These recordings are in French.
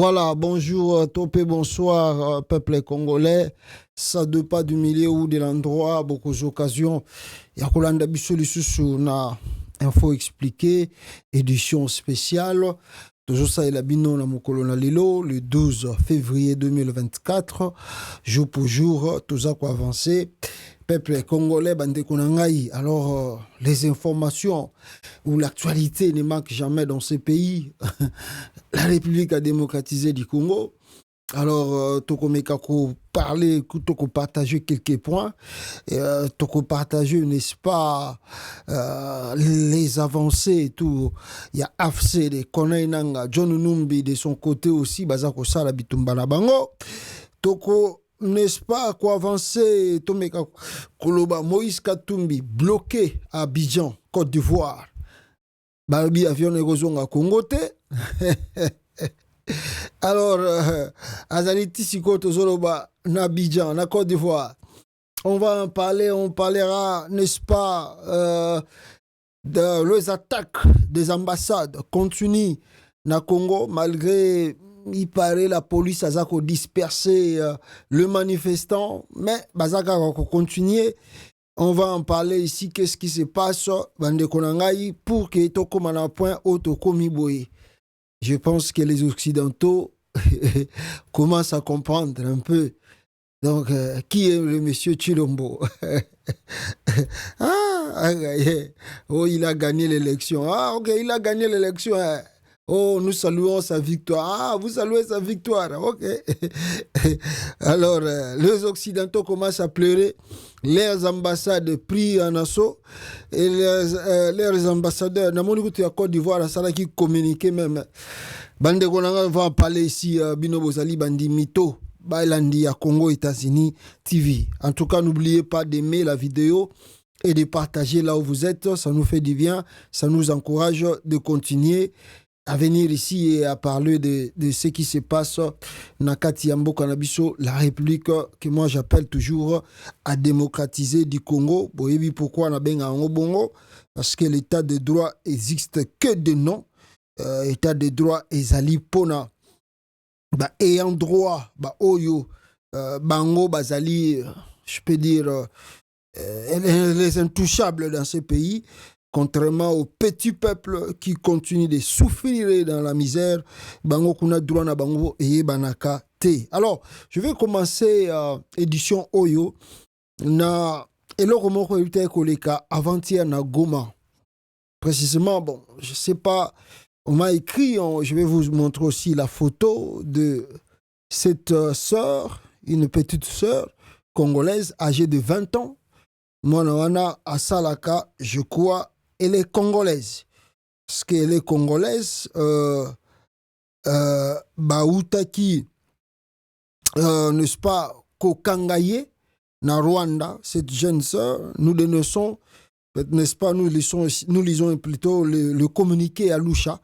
Voilà, bonjour Topé, bonsoir peuple congolais. Ça de pas du milieu ou de l'endroit, beaucoup d'occasions. Yakolanda Bissoli Susu na info expliqué, édition spéciale. Toujours ça, il a bino na mokolo na lilo, le 12 février 2024. Jour pour jour, tout ça quoi avancer. Peuple congolais, bande konangai. Alors, les informations où l'actualité ne manque jamais dans ce pays. La République a démocratisé du Congo. Alors, toko mekako parler, toko partager quelques points, toko partager, n'est-ce pas, les avancées et tout. Il y a AFC de Konainanga, John Numbi de son côté aussi, Bazako Sala Bitumbana Bango. Toko, n'est-ce pas, quoi avancer, Tomeka Koloba, Moïse Katumbi, bloqué à Abidjan, Côte d'Ivoire. Barbie avion négozonga Congote. Alors, Azaliti Sikoto Zoloba, Nabidjan, na Côte d'Ivoire. On va en parler, on parlera, n'est-ce pas, de les attaques des ambassades continuent na Congo, malgré, il paraît, la police a dispersé le manifestant, mais Bazaka va continuer. On va en parler ici, qu'est-ce qui se passe pour que Toko Manapoint Otoko Miboye. Je pense que les Occidentaux commencent à comprendre un peu. Donc, qui est le monsieur Chilombo? Oh, il a gagné l'élection. Ah, ok, il a gagné l'élection. Oh, nous saluons sa victoire. Ah, vous saluez sa victoire. Ok. Alors, les Occidentaux commencent à pleurer. Leurs ambassades pris en assaut. Et leurs ambassadeurs, dans mon écoute, à Côte d'Ivoire, ça qui communiquait même. Bande Konanga va en parler ici, Bino Bozali, Bandi Mito, Bailandi à Congo, États-Unis, TV. En tout cas, n'oubliez pas d'aimer la vidéo et de partager là où vous êtes. Ça nous fait du bien. Ça nous encourage de continuer à venir ici et à parler de ce qui se passe dans Katiambo Kanabiso, la République que moi j'appelle toujours à démocratiser du Congo. Vous voyez pourquoi on a bien un bongo? Parce que l'état de droit existe que de nom. État de droit ezali pona ayant droit oyo bango bazali, je peux dire, les intouchables dans ce pays. Contrairement aux petits peuples qui continuent de souffrir dans la misère, bango kuna droit na bango eye banaka te. Alors, je vais commencer édition Oyo na eloko moko yuta koleka avant-hier na Goma. Précisément, bon, je sais pas, on m'a écrit, je vais vous montrer aussi la photo de cette sœur, une petite sœur congolaise âgée de 20 ans. Mwana à Salaka, je crois, elle est congolaise. Parce qu'elle est congolaise, Baoutaki, n'est-ce pas, Kokangaye, na Rwanda, cette jeune sœur, nous dénonçons, n'est-ce pas, nous lisons plutôt le communiqué à Lucha,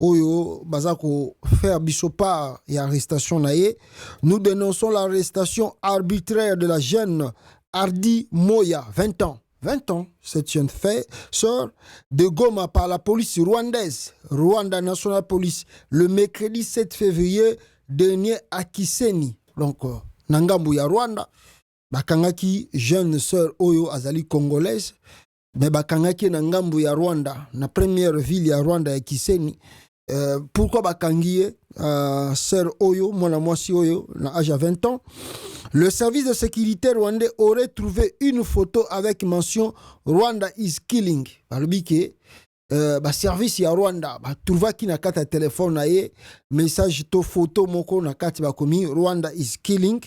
Oyo, Bazako, faire bisopar et arrestation naïe. Nous dénonçons l'arrestation arbitraire de la jeune Hardy Moya, 20 ans. 20 ans, cette jeune sœur de Goma par la police rwandaise, Rwanda National Police, le mercredi 7 février dernier à Kiseni. Donc, Nangambu ya Rwanda, bakangaki jeune sœur Oyo Azali congolaise, mais bakangaki Nangambu ya Rwanda, la première ville ya Rwanda ya Kiseni. Pourquoi bakangie sœur Oyo, mwasi Oyo, na âge à 20 ans? Le service de sécurité rwandais aurait trouvé une photo avec mention Rwanda is killing. Balobike, service ya Rwanda, trouva ki na kata téléphone na ye, message to photo moko na kati bakomi Rwanda is killing.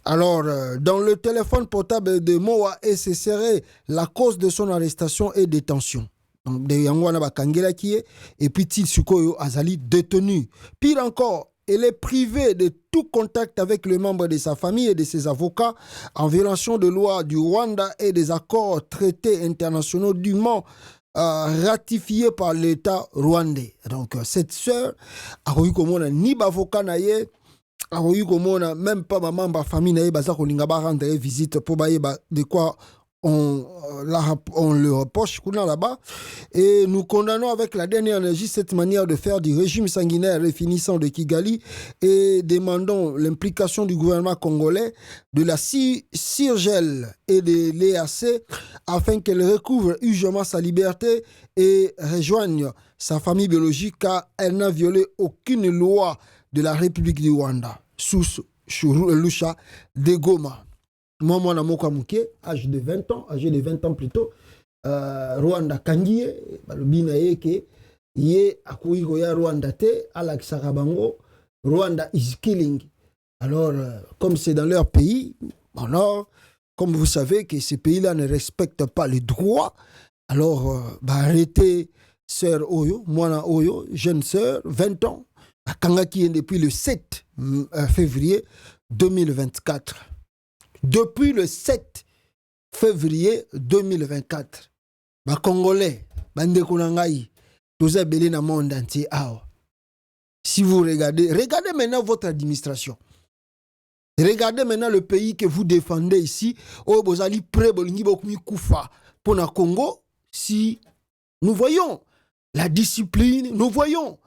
Alors, dans le téléphone portable de Moa, et ce serait la cause de son arrestation et détention. Donc, de Yangwana bakangela ki et puis Til Sukoyo Azali détenu. Pire encore, elle est privée de tout contact avec les membres de sa famille et de ses avocats en violation de loi du Rwanda et des accords traités internationaux dûment ratifiés par l'État rwandais. Donc, cette sœur a eu comme on ni d'avocat naïe, a eu comme on même pas maman, ma famille naïe, baza kolinga ba rendre visite pour bailler de quoi on le reproche là-bas. Et nous condamnons avec la dernière énergie cette manière de faire du régime sanguinaire et finissant de Kigali et demandons l'implication du gouvernement congolais, de la CIRGL et de l'EAC afin qu'elle recouvre urgemment sa liberté et rejoigne sa famille biologique car elle n'a violé aucune loi de la République du Rwanda. Sous Lusha de Goma. Moi, mon amour âge de 20 ans, âgé de 20 ans plutôt, Rwanda Kangie, le binaye ke ye akuiko ya Rwanda te, alakisaka bango, Rwanda is killing. Alors, comme c'est dans leur pays, alors, comme vous savez que ces pays-là ne respectent pas les droits, alors, arrêtez, sœur Oyo, moi Oyo, jeune sœur, 20 ans, à Kangaki depuis le 7 février 2024. Depuis le 7 février 2024, les Congolais, les Congolais, tous les belés dans le monde entier. Si vous regardez maintenant votre administration. Regardez maintenant le pays que vous défendez ici. Vous allez prêt pour le Congo. Si nous voyons la discipline, nous voyons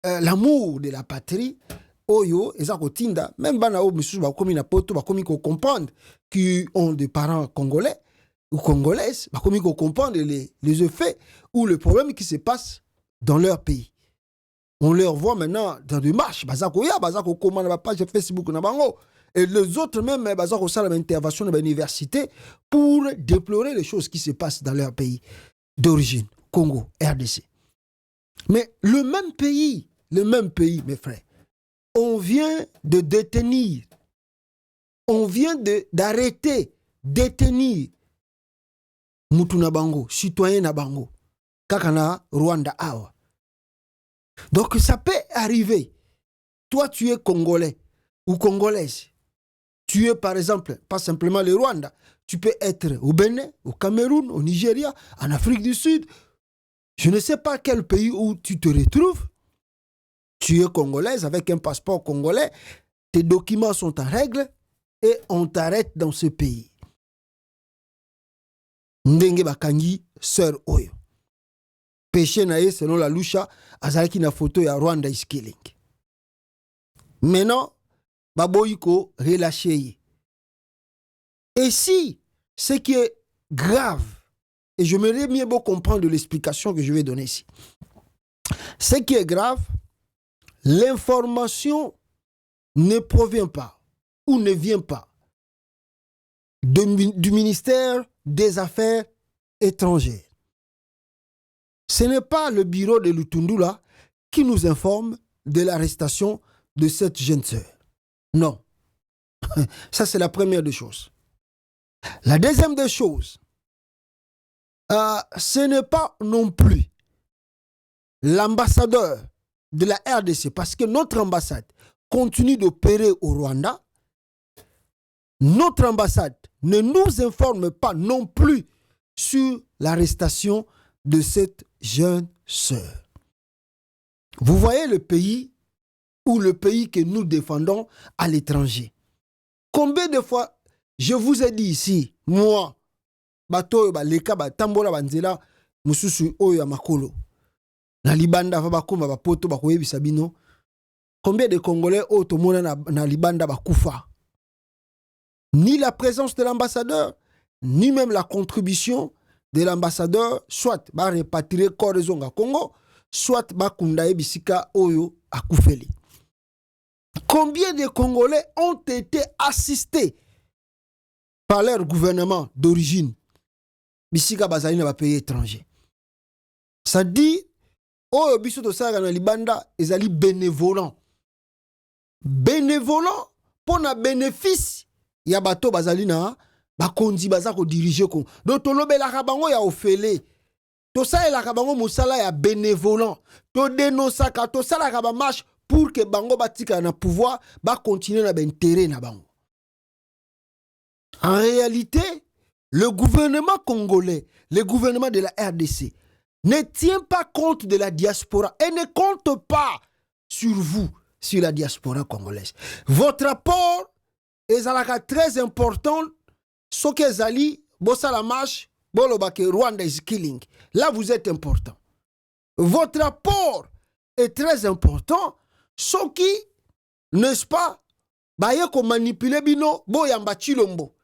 l'amour de la patrie. Oyo, Ezakotinda, même Banao, Moussou, Bakomi na poto, Bakomi ko comprendre qui ont des parents congolais ou congolaises, Bakomi ko comprendre les effets ou le problème qui se passe dans leur pays. On leur voit maintenant dans des marches, Bazako ya, Bazako commande la page Facebook na bango, et les autres même, Bazako ça l'intervention de l'université pour déplorer les choses qui se passent dans leur pays d'origine, Congo, RDC. Mais le même pays, mes frères, on vient de détenir, on vient d'arrêter, détenir Mutuna Bango, citoyen na Bango, Kakana, Rwanda Awa. Donc ça peut arriver. Toi, tu es Congolais ou Congolaise. Tu es par exemple, pas simplement le Rwanda, tu peux être au Bénin, au Cameroun, au Nigeria, en Afrique du Sud. Je ne sais pas quel pays où tu te retrouves. Tu es congolaise avec un passeport congolais, tes documents sont en règle et on t'arrête dans ce pays. Ndenge bakangi sœur Oyo. Péché nae selon la Lusha, azalaki na photo ya Rwanda is killing. Maintenant, baboyiko relâché. Et si ce qui est grave, et je me bien beau comprendre de l'explication que je vais donner ici, ce qui est grave, l'information ne provient pas ou ne vient pas du ministère des Affaires étrangères. Ce n'est pas le bureau de Lutundula qui nous informe de l'arrestation de cette jeune sœur. Non. Ça, c'est la première des choses. La deuxième des choses, ce n'est pas non plus l'ambassadeur de la RDC, parce que notre ambassade continue d'opérer au Rwanda. Notre ambassade ne nous informe pas non plus sur l'arrestation de cette jeune sœur. Vous voyez le pays ou le pays que nous défendons à l'étranger. Combien de fois je vous ai dit ici, moi, bato baleka batambola banzela mususu oyo ya makolo. Na libanda va bakoma bapoto bakoyebisa bino. Combien de Congolais otomona na libanda bakufa? Ni la présence de l'ambassadeur, ni même la contribution de l'ambassadeur, soit ba répatrier corps zonga Congo, soit ba kundaye bisika oyo akufeli. Combien de Congolais ont été assistés par leur gouvernement d'origine bisika bazali na ba pays étranger? Ça dit oyo biso to sala na libanda ezali bénévolant. Bénévolant pour na bénéfice ya bato bazali na bakonzi baza ko diriger ko. Donc to lobelaka bango ya ofele. To salelaka bango mosala ya bénévolant. To dénonçaka to salaka ba marche pour que bango batika na pouvoir ba continuer na intérêt na bango. En réalité, le gouvernement congolais, le gouvernement de la RDC ne tient pas compte de la diaspora et ne compte pas sur vous, sur la diaspora congolaise. Votre apport est très important, ce que zali bossa la marche, bolobake Rwanda is killing. Là, vous êtes important. Votre rapport est très important. Ce qui, n'est-ce pas, baye ko manipuler bino, boyamba chilombo.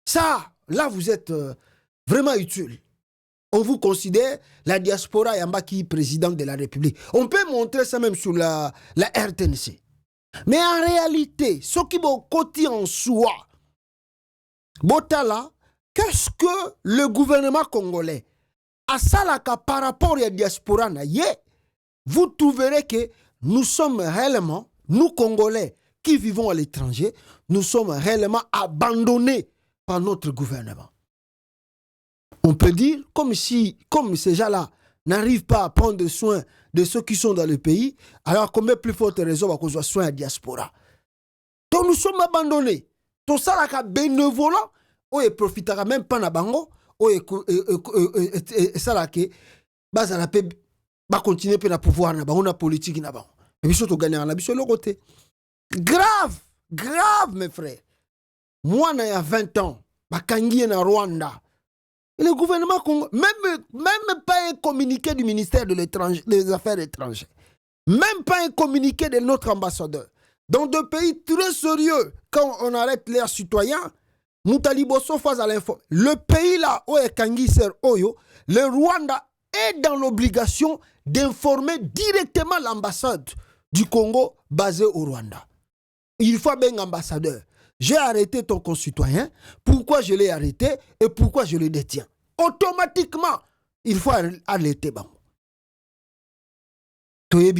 Ça, là, vous êtes vraiment utile. On vous considère la diaspora yamba qui est président de la République. On peut montrer ça même sur la RTNC. Mais en réalité, ce qui est côté en soi, Botala, qu'est-ce que le gouvernement congolais a ça là par rapport à la diaspora na ye, vous trouverez que nous sommes réellement, nous Congolais qui vivons à l'étranger, nous sommes réellement abandonnés par notre gouvernement. On peut dire comme ces gens-là n'arrivent pas à prendre soin de ceux qui sont dans le pays, alors combien plus forte raison à cause de soin à la diaspora. Donc nous sommes abandonnés. Tout ça là bénévolat, on ne profitera même pas na bango, et ça là que base à la paix va continuer à pouvoir na bango na politique na bango. Et puis surtout gagner na biso le côté. Grave, mes frères. Moi na ya 20 ans, bakangi na Rwanda. Et le gouvernement congolais, même pas un communiqué du ministère des Affaires étrangères, même pas un communiqué de notre ambassadeur. Dans deux pays très sérieux, quand on arrête leurs citoyens, Moutaliboso face à l'info. Le pays là, le Rwanda est dans l'obligation d'informer directement l'ambassade du Congo basée au Rwanda. Il faut un ambassadeur. J'ai arrêté ton concitoyen, pourquoi je l'ai arrêté et pourquoi je le détiens. Automatiquement, il faut arrêter bango. Et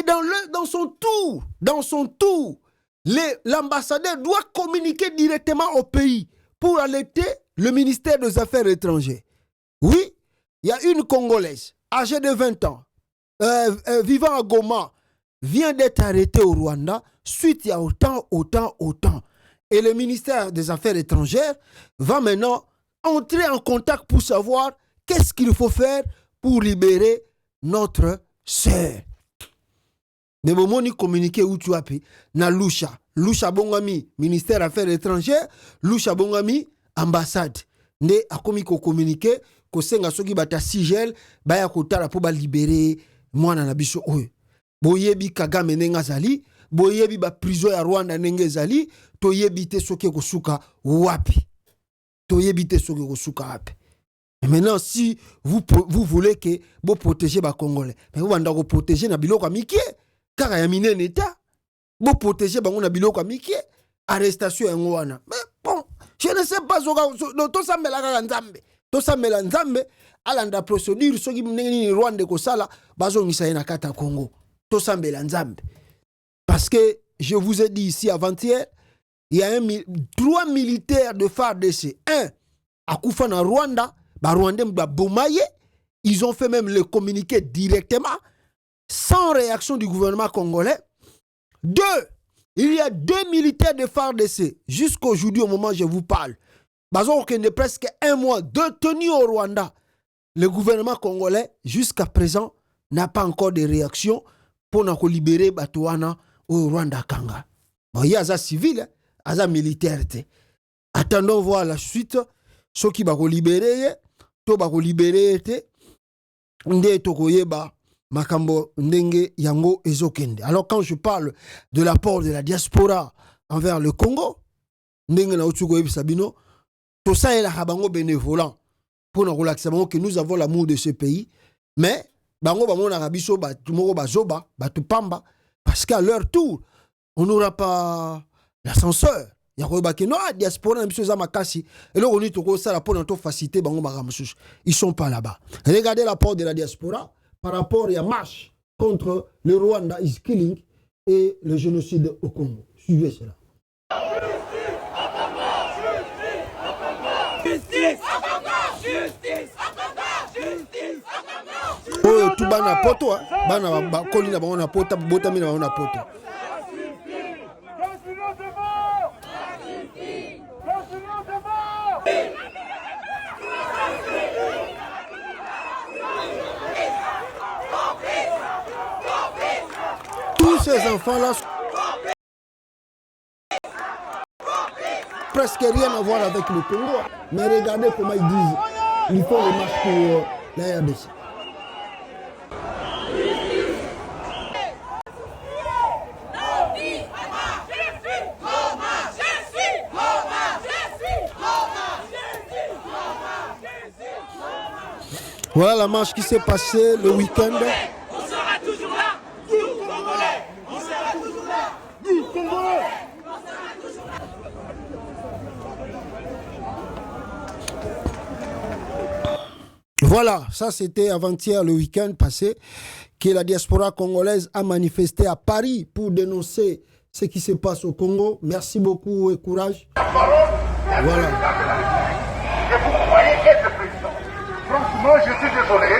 dans son tour, l'ambassadeur doit communiquer directement au pays pour alerter le ministère des Affaires étrangères. Oui, il y a une Congolaise âgée de 20 ans, vivant à Goma, vient d'être arrêtée au Rwanda suite à autant. Et le ministère des Affaires étrangères va maintenant entrer en contact pour savoir qu'est-ce qu'il faut faire pour libérer notre sœur. Mais bon, ni communiqué où tu as pu na Lusha bongami ministère des Affaires étrangères, Lusha bongami ambassade. Ne akomi ko communiqué ko senga soki bata sigel baya ko tala po ba libérer mwana na biso oyo. Boyebi Kagame nenga zali, boyebi ba prison ya Rwanda nenge zali, toyebi te soki ko suka wapi. Toyebi te soki ko suka wapi. Et maintenant, si vous voulez que vous protégez les Congolais, mais vous allez protéger les biloko mikie, car il y a un état. Vous protégez les biloko mikie, arrestation en wana. Mais bon, je ne sais pas tout ça me la nzambe. Tout ça me la nzambe alanda procédure soki mneni Rwanda ko sala bazo ngisa na kata Congo. Tout ça me la nzambe. Parce que je vous ai dit ici avant-hier, il y a 3 militaires de FARDC. Un à Koufa na Rwanda. Ils ont fait même le communiqué directement sans réaction du gouvernement congolais. 2, il y a 2 militaires de FARDC jusqu'aujourd'hui au moment où je vous parle. Bazon qui est presque 1 mois détenus au Rwanda. Le gouvernement congolais jusqu'à présent n'a pas encore de réaction pour nous libérer Batouana au Rwanda Kanga. Bon, il y a des civils, il y a des militaires. Attendons voir la suite. Ceux qui vont libérer, to bako libéré te nde tokoyeba makambo ndenge yango ezokende. Alors quand je parle de l'apport de la diaspora envers le Congo, ndenge na utuko yebisa bino to ça est la bango bénévolant pour nous relaxer que nous avons l'amour de ce pays, mais bango bamona rabiso ba tumoko bazoba batupamba parce qu'à leur tour on n'aura pas l'ascenseur. Il y a des diaspora et là on dit que ça pour notre facilité ils sont pas là-bas. Regardez l'apport de la diaspora par rapport à la marche contre le Rwanda is killing et le génocide au Congo. Suivez cela. Justice, justice, justice. Oh, tout bana poto, bana kolina bana poto, botami na bana poto. Tous ces enfants-là, presque rien à voir avec le Congo. Mais regardez comment ils disent. Ils font les matchs pour la RDC. Voilà la marche qui s'est passée le week-end. On sera toujours là, nous Congolais. On sera toujours là, nous Congolais. Voilà, ça c'était avant-hier le week-end passé que la diaspora congolaise a manifesté à Paris pour dénoncer ce qui se passe au Congo. Merci beaucoup et courage. Voilà. Et vous croyez être président? Franchement, je suis désolé.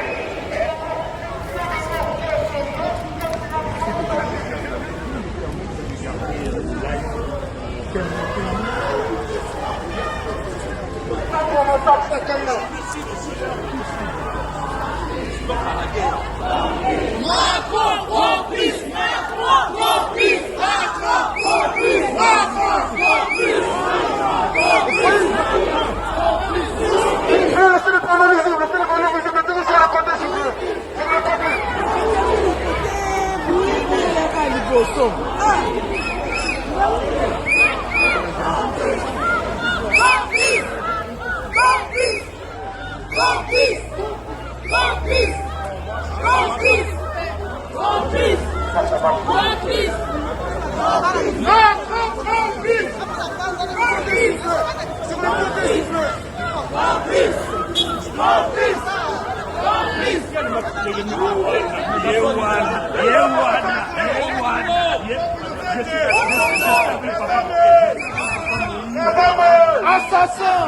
Assassin!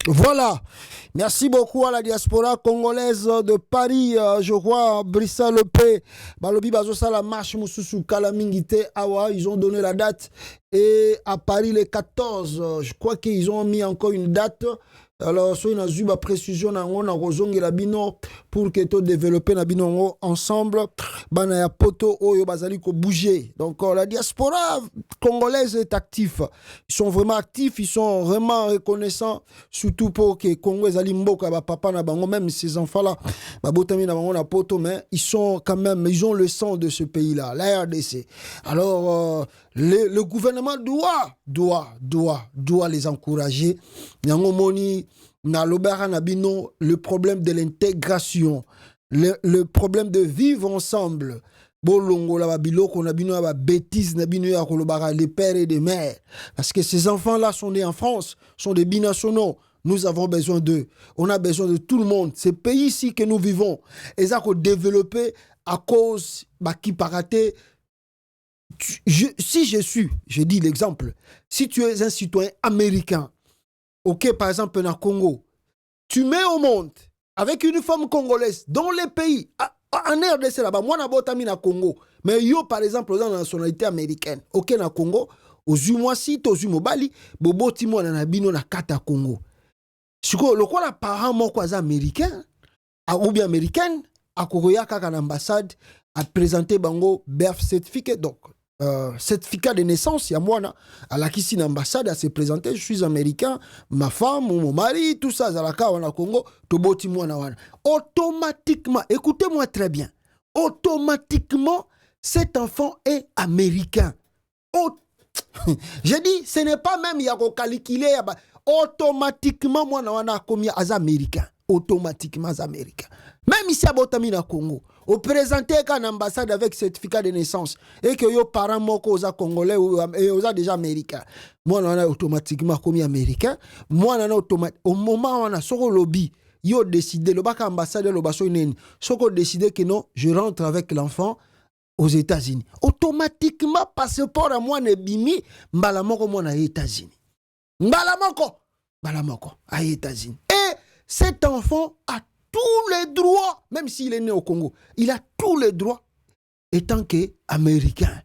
Voilà. Merci beaucoup à la diaspora congolaise de Paris. Je vois Brissa Lepé, Balobi Bazosa, la marche Moussousou, Kalamingite, Awa. Ils ont donné la date. Et à Paris, les 14, je crois qu'ils ont mis encore une date. Alors, soit une azuba précision on a rozongi la bino pour que tout développer la bino ensemble. Bana ya poto oyo bazali ko bouger. Donc la diaspora congolaise est active. Ils sont vraiment actifs, ils sont vraiment reconnaissants, surtout pour que Congo ezali mboka ba papa na bango, même ces enfants là, ba botami na bango na poto, mais ils sont quand même, ils ont le sang de ce pays là, la RDC. Alors le gouvernement doit les encourager. Yango moni na lobara na bino le problème de l'intégration, le problème de vivre ensemble. Bolongo la babiloko na bino ba bêtises na bino ya kolobara les pères et les mères, parce que ces enfants là sont nés en France, sont des binationaux. Nous avons besoin d'eux. On a besoin de tout le monde. Ces pays-ci que nous vivons, ils ont développé à cause qui paraté. Si je dis l'exemple, si tu es un citoyen américain, ok, par exemple, dans le Congo, tu mets au monde avec une femme congolaise dans les pays, en RDC là-bas, moi, je suis au Congo, mais yo, par exemple, dans la nationalité américaine, ok, dans le Congo, aux Umwasi, aux Umobali, bobo timo na nabino na kata Congo. Si le quoi la parent mon quoi américain, ou bien américaine, à Korea kaka l'ambassade a présenté bango birth certificate, donc certificat de naissance, il y a moi à la Kissi l'ambassade à se présenter, je suis américain, ma femme ou mon mari, tout ça, Zalaka wana Congo, toboti moi na wana. Automatiquement, écoutez-moi très bien, automatiquement cet enfant est américain. J'ai dit, ce n'est pas même yako calculé, automatiquement moi na wana komi az américain, automatiquement az américain. Même ici à Botami na Congo, au présenté qu'un ambassade avec certificat de naissance et que yo parents moko oza congolais ou oza déjà américain. Moi on a automatiquement commis américain. Moi on a automatiquement au moment où on a soko lobby, yo décidé le baka ambassade le baso neni. Soko décidé que non, je rentre avec l'enfant aux États-Unis. Automatiquement passeport à moi ne bimi mbala moko moi na États-Unis. Mbala moko Balamoko, à États-Unis. Et cet enfant a tous les droits, même s'il est né au Congo, il a tous les droits étant qu'Américain.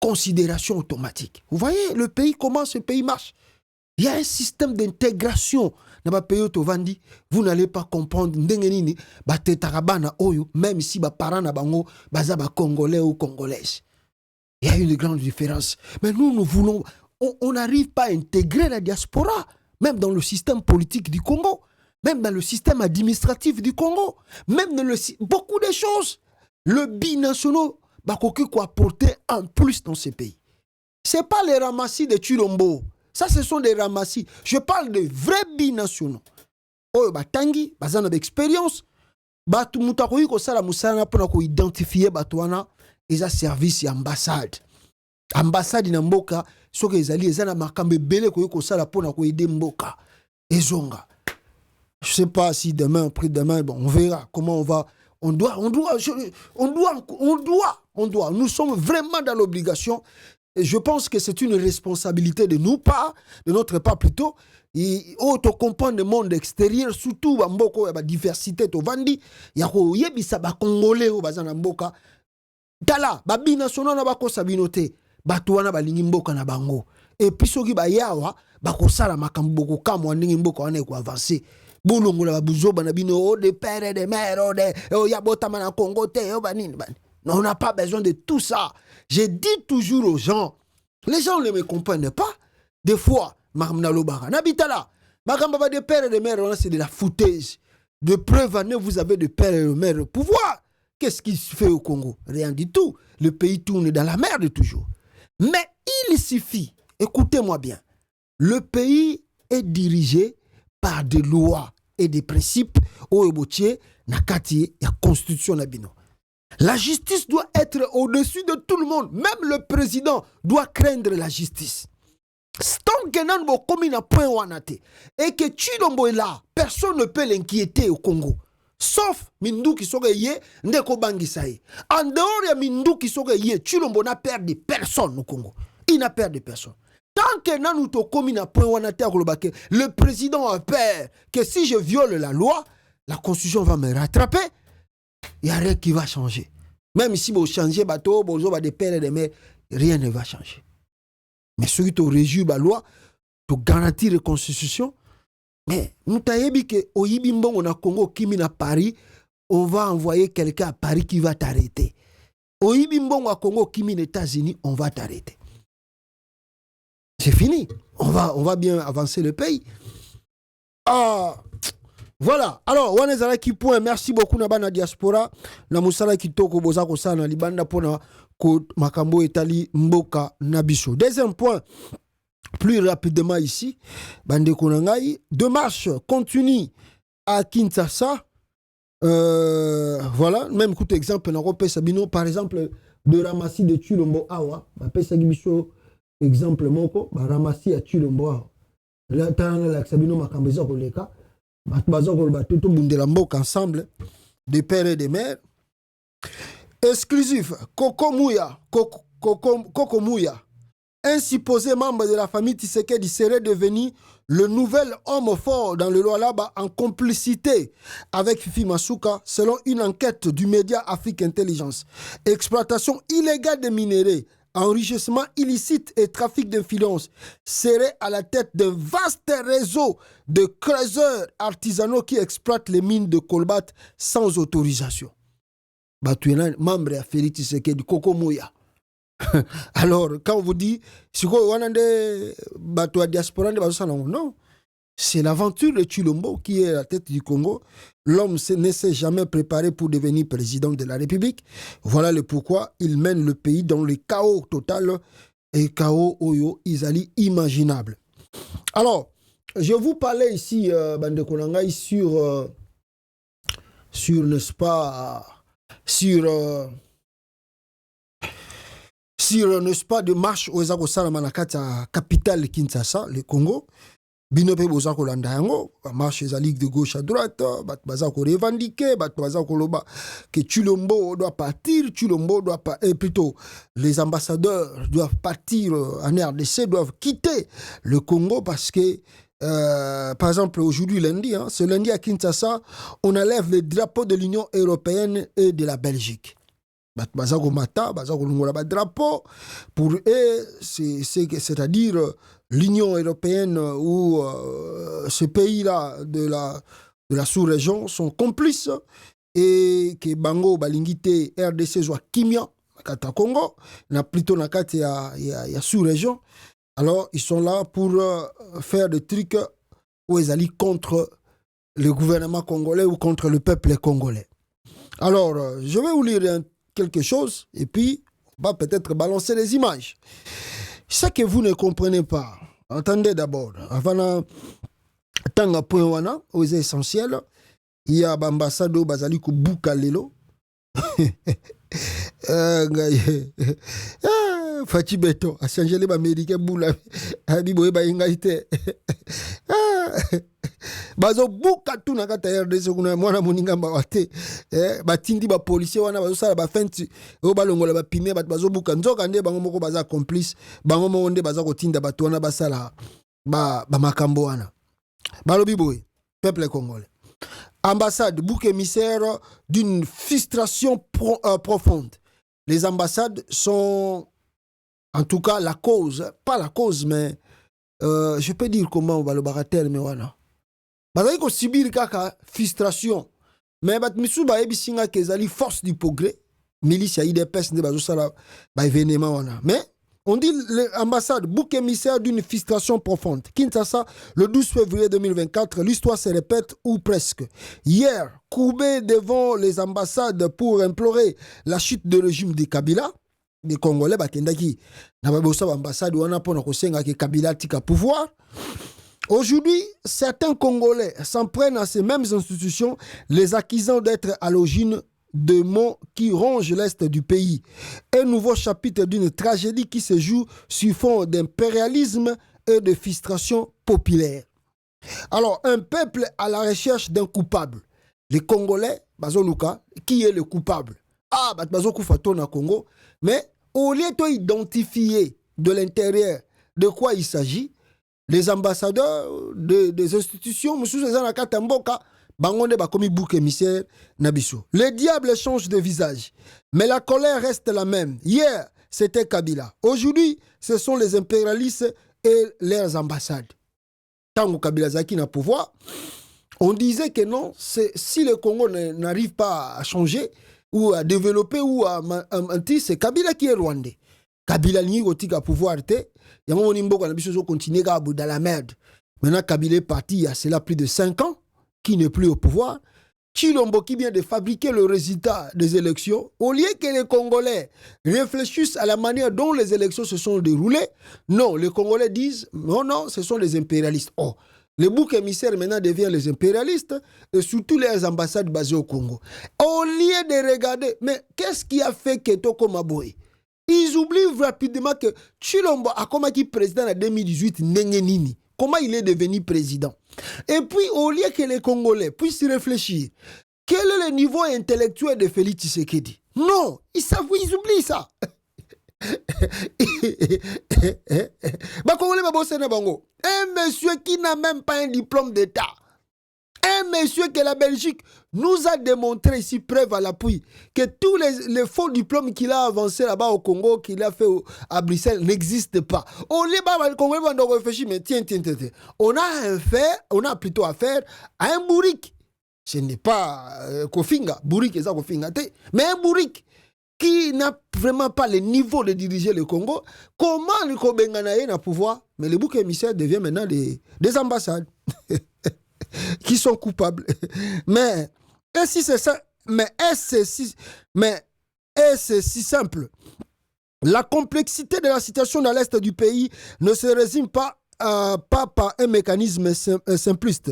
Considération automatique. Vous voyez le pays, comment ce pays marche. Il y a un système d'intégration dans le pays Tovandi. Vous n'allez pas comprendre. Même si les parents sont congolais ou congolaises. Il y a une grande différence. Mais nous voulons. On n'arrive pas à intégrer la diaspora, même dans le système politique du Congo, même dans le système administratif du Congo, même dans beaucoup de choses. Le binational va apporter en plus dans ces pays. Ce n'est pas les ramassis de Chilombo. Ça, ce sont des ramassis. Je parle de vrais binationaux. Oh, Tangi, bazana d'expérience. Batu mutakoyi ko sala musana pona ko identifier batuana eza service ya ambassade. Ambassade na mboka soki ezali ezana makambe belé ko sala pona ko aider mboka. Ezonga. Je sais pas si demain après demain bon, on verra comment on va. On doit. Nous sommes vraiment dans l'obligation. Et je pense que c'est une responsabilité de nous, pas de notre part plutôt. Et auto comprendre le monde extérieur, surtout bamboko ya ba diversité to vandi, ya ko yebisa ba congolais o bazana mboka. Tala ba binational na ba ko sabinote, batu wana balingi mboka na bango. Et puis soki ba yawa ba ko sala makambo ko kamwa ndingi mboka wana ko avancer. Bolongola ba buzoba na bino de père et de mère de ya botama na Congo te o banini bani. Non, on n'a pas besoin de tout ça. Je dis toujours aux gens, les gens ne me comprennent pas. Des fois, Mahamna Lobara, n'habitala. Makamba de père et de mère, c'est de la foutaise. De preuve, vous avez de père et de mère au pouvoir. Qu'est-ce qui se fait au Congo? Rien du tout. Le pays tourne dans la merde toujours. Mais il suffit, écoutez-moi bien, le pays est dirigé par des lois et des principes. Oebotier, Nakati, la constitution nabino. La justice doit être au-dessus de tout le monde. Même le président doit craindre la justice. Tant que nan bo komi na point wanate et que Chilombo est là, personne ne peut l'inquiéter au Congo. Sauf Mindu qui soge yé, ndeko bangisaye. En dehors de Mindu qui soge yé, Chilombo n'a perdu personne au Congo. Il n'a perdu personne. Tant que nan ou to komi na point wanate le président a peur que si je viole la loi, la constitution va me rattraper. Il n'y a rien qui va changer. Même si vous changez bateau, vous avez des pères et des mères, rien ne va changer. Mais celui qui réjouit la loi, tu garantis la constitution, mais nous t'avons dit que au Yibimbon, on a Congo, Kimi na Paris, on va envoyer quelqu'un à Paris qui va t'arrêter. Au Yibimbon, à Congo, Kimi aux États-Unis, on va t'arrêter. C'est fini. On va bien avancer le pays. Ah. Voilà, alors, Wanezala qui point, merci beaucoup na diaspora, na musala ki toko boza ko sana libanda pona ko makambo etali mboka nabiso. Deuxième point, plus rapidement ici, bande konangai, démarche continue à Kinshasa. Voilà, même coup exemple, na repé sabino par exemple de ramassis de Chilombo awa, ba pesa gibiso exemple moko, ba ramassis à Chilombo awa. Là tana la sabino makambo za koleka. Ensemble, des pères et des mères. Exclusif, Koko Mouya, un supposé membre de la famille Tshisekedi serait devenu le nouvel homme fort dans le Lualaba en complicité avec Fifi Masuka, selon une enquête du média Afrique Intelligence. Exploitation illégale des minéraux, enrichissement illicite et trafic d'influence serait à la tête d'un vaste réseau de creuseurs artisanaux qui exploitent les mines de colbat sans autorisation. Batuena, membre à Félix Tshisekedi, Koko Mouya. Alors, quand on vous dit, non, c'est l'aventure de Chilombo qui est à la tête du Congo. L'homme ne s'est jamais préparé pour devenir président de la République. Voilà le pourquoi il mène le pays dans le chaos total et chaos oyo isali imaginable. Alors, je vous parlais ici, Bande Konangai, sur n'est-ce pas, n'est-ce pas, de marche aux Agosala Manakata, capitale Kinshasa, le Congo. Binope bozako landa yango, marche les ligue de gauche à droite, bat bazako revendiquer, bat bazako loba que Chilombo doit partir, Chilombo doit pas, plutôt les ambassadeurs doivent partir en RDC, doivent quitter le Congo parce que par exemple, aujourd'hui, lundi, hein, ce lundi à Kinshasa, on enlève le drapeau de l'Union européenne et de la Belgique. Drapeau pour eux, c'est-à-dire l'Union européenne ou ce pays-là de la sous-région sont complices et que Bango Balingite RDC soit Kimia Kata Congo, na plutôt na kate ya sous-région. Alors ils sont là pour faire des trucs où ils allient contre le gouvernement congolais ou contre le peuple congolais. Alors je vais vous lire quelque chose et puis on va peut-être balancer les images. Ce que vous ne comprenez pas, entendez d'abord, avant tanga point wana aux essentiels, il y a l'ambassade bazali ko buka lelo. Fachi beto a changé les américains boula habibo ba ingaite. Bazo buka tu na kata RDC kuna mwana moninga mbawate batindi ba policier wana bazo sala ba fenti o balongola ba pime bazo buka nzoka nde bango moko baza complice bango mo nde baza kotinda bato wana basala ba makambo wana balobi boy peuple congolais ambassade bouc émissaire d'une frustration profonde. Les ambassades sont en tout cas la cause, pas la cause mais je peux dire comment on va le baratel mais voilà. Bazali ko subir kaka frustration mais bat misu ba ebisinga kezali force du progrès milice ya IDPS ne bazo sala ba événement wana mais on dit l'ambassade bouc émissaire d'une frustration profonde. Kinshasa, le 12 février 2024, l'histoire se répète ou presque. Hier, courbé devant les ambassades pour implorer la chute du régime de Kabila, les Congolais bakendaki na babosa ambassade wana pona kosenga ke Kabila tika pouvoir. Aujourd'hui, certains Congolais s'en prennent à ces mêmes institutions, les accusant d'être à l'origine de mots qui rongent l'est du pays. Un nouveau chapitre d'une tragédie qui se joue sur fond d'impérialisme et de frustration populaire. Alors, un peuple à la recherche d'un coupable. Les Congolais, Bazoluka, qui est le coupable? Ah, Bazoku Fato na Congo. Mais au lieu d'identifier de l'intérieur de quoi il s'agit, les ambassadeurs des institutions, M. Zana Katamboka, Bangonde bakomi bouc émissaire Nabiso. Le diable change de visage, mais la colère reste la même. Hier, c'était Kabila. Aujourd'hui, ce sont les impérialistes et leurs ambassades. Tango Kabila Zaki n'a pouvoir, on disait que non, si le Congo n'arrive pas à changer ou à développer ou à mentir, c'est Kabila qui est rwandais. Kabila n'y a pouvoir te. Yango Nimbo Nabiso continue à dans la merde. Maintenant Kabila est parti il y a cela plus de 5 ans. Qui n'est plus au pouvoir, Chilombo qui vient de fabriquer le résultat des élections, au lieu que les Congolais réfléchissent à la manière dont les élections se sont déroulées, non, les Congolais disent, non, ce sont les impérialistes. Oh, les boucs émissaires maintenant deviennent les impérialistes et surtout les ambassades basées au Congo. Au lieu de regarder, mais qu'est-ce qui a fait que Toko Maboy? Ils oublient rapidement que Chilombo a comme qui président en 2018, Nengenini. Comment il est devenu président? Et puis, au lieu que les Congolais puissent réfléchir, quel est le niveau intellectuel de Félix Tshisekedi? Non, ils oublient ça. Un monsieur qui n'a même pas un diplôme d'État. Un monsieur que la Belgique nous a démontré ici, preuve à l'appui, que tous les faux diplômes qu'il a avancés là-bas au Congo, qu'il a fait à Bruxelles, n'existent pas. Au lieu de Congo, on doit réfléchir, mais tiens. On a plutôt affaire à un bourrique. Ce n'est pas Kofinga, bourrique et ça Kofinga, mais un bourrique qui n'a vraiment pas le niveau de diriger le Congo. Comment le Kobenganaye n'a pouvoir? Mais les boucs émissaires deviennent maintenant des ambassades. Qui sont coupables. Mais est-ce c'est ça? Mais est-ce si simple? La complexité de la situation dans l'est du pays ne se résume pas par un mécanisme simpliste.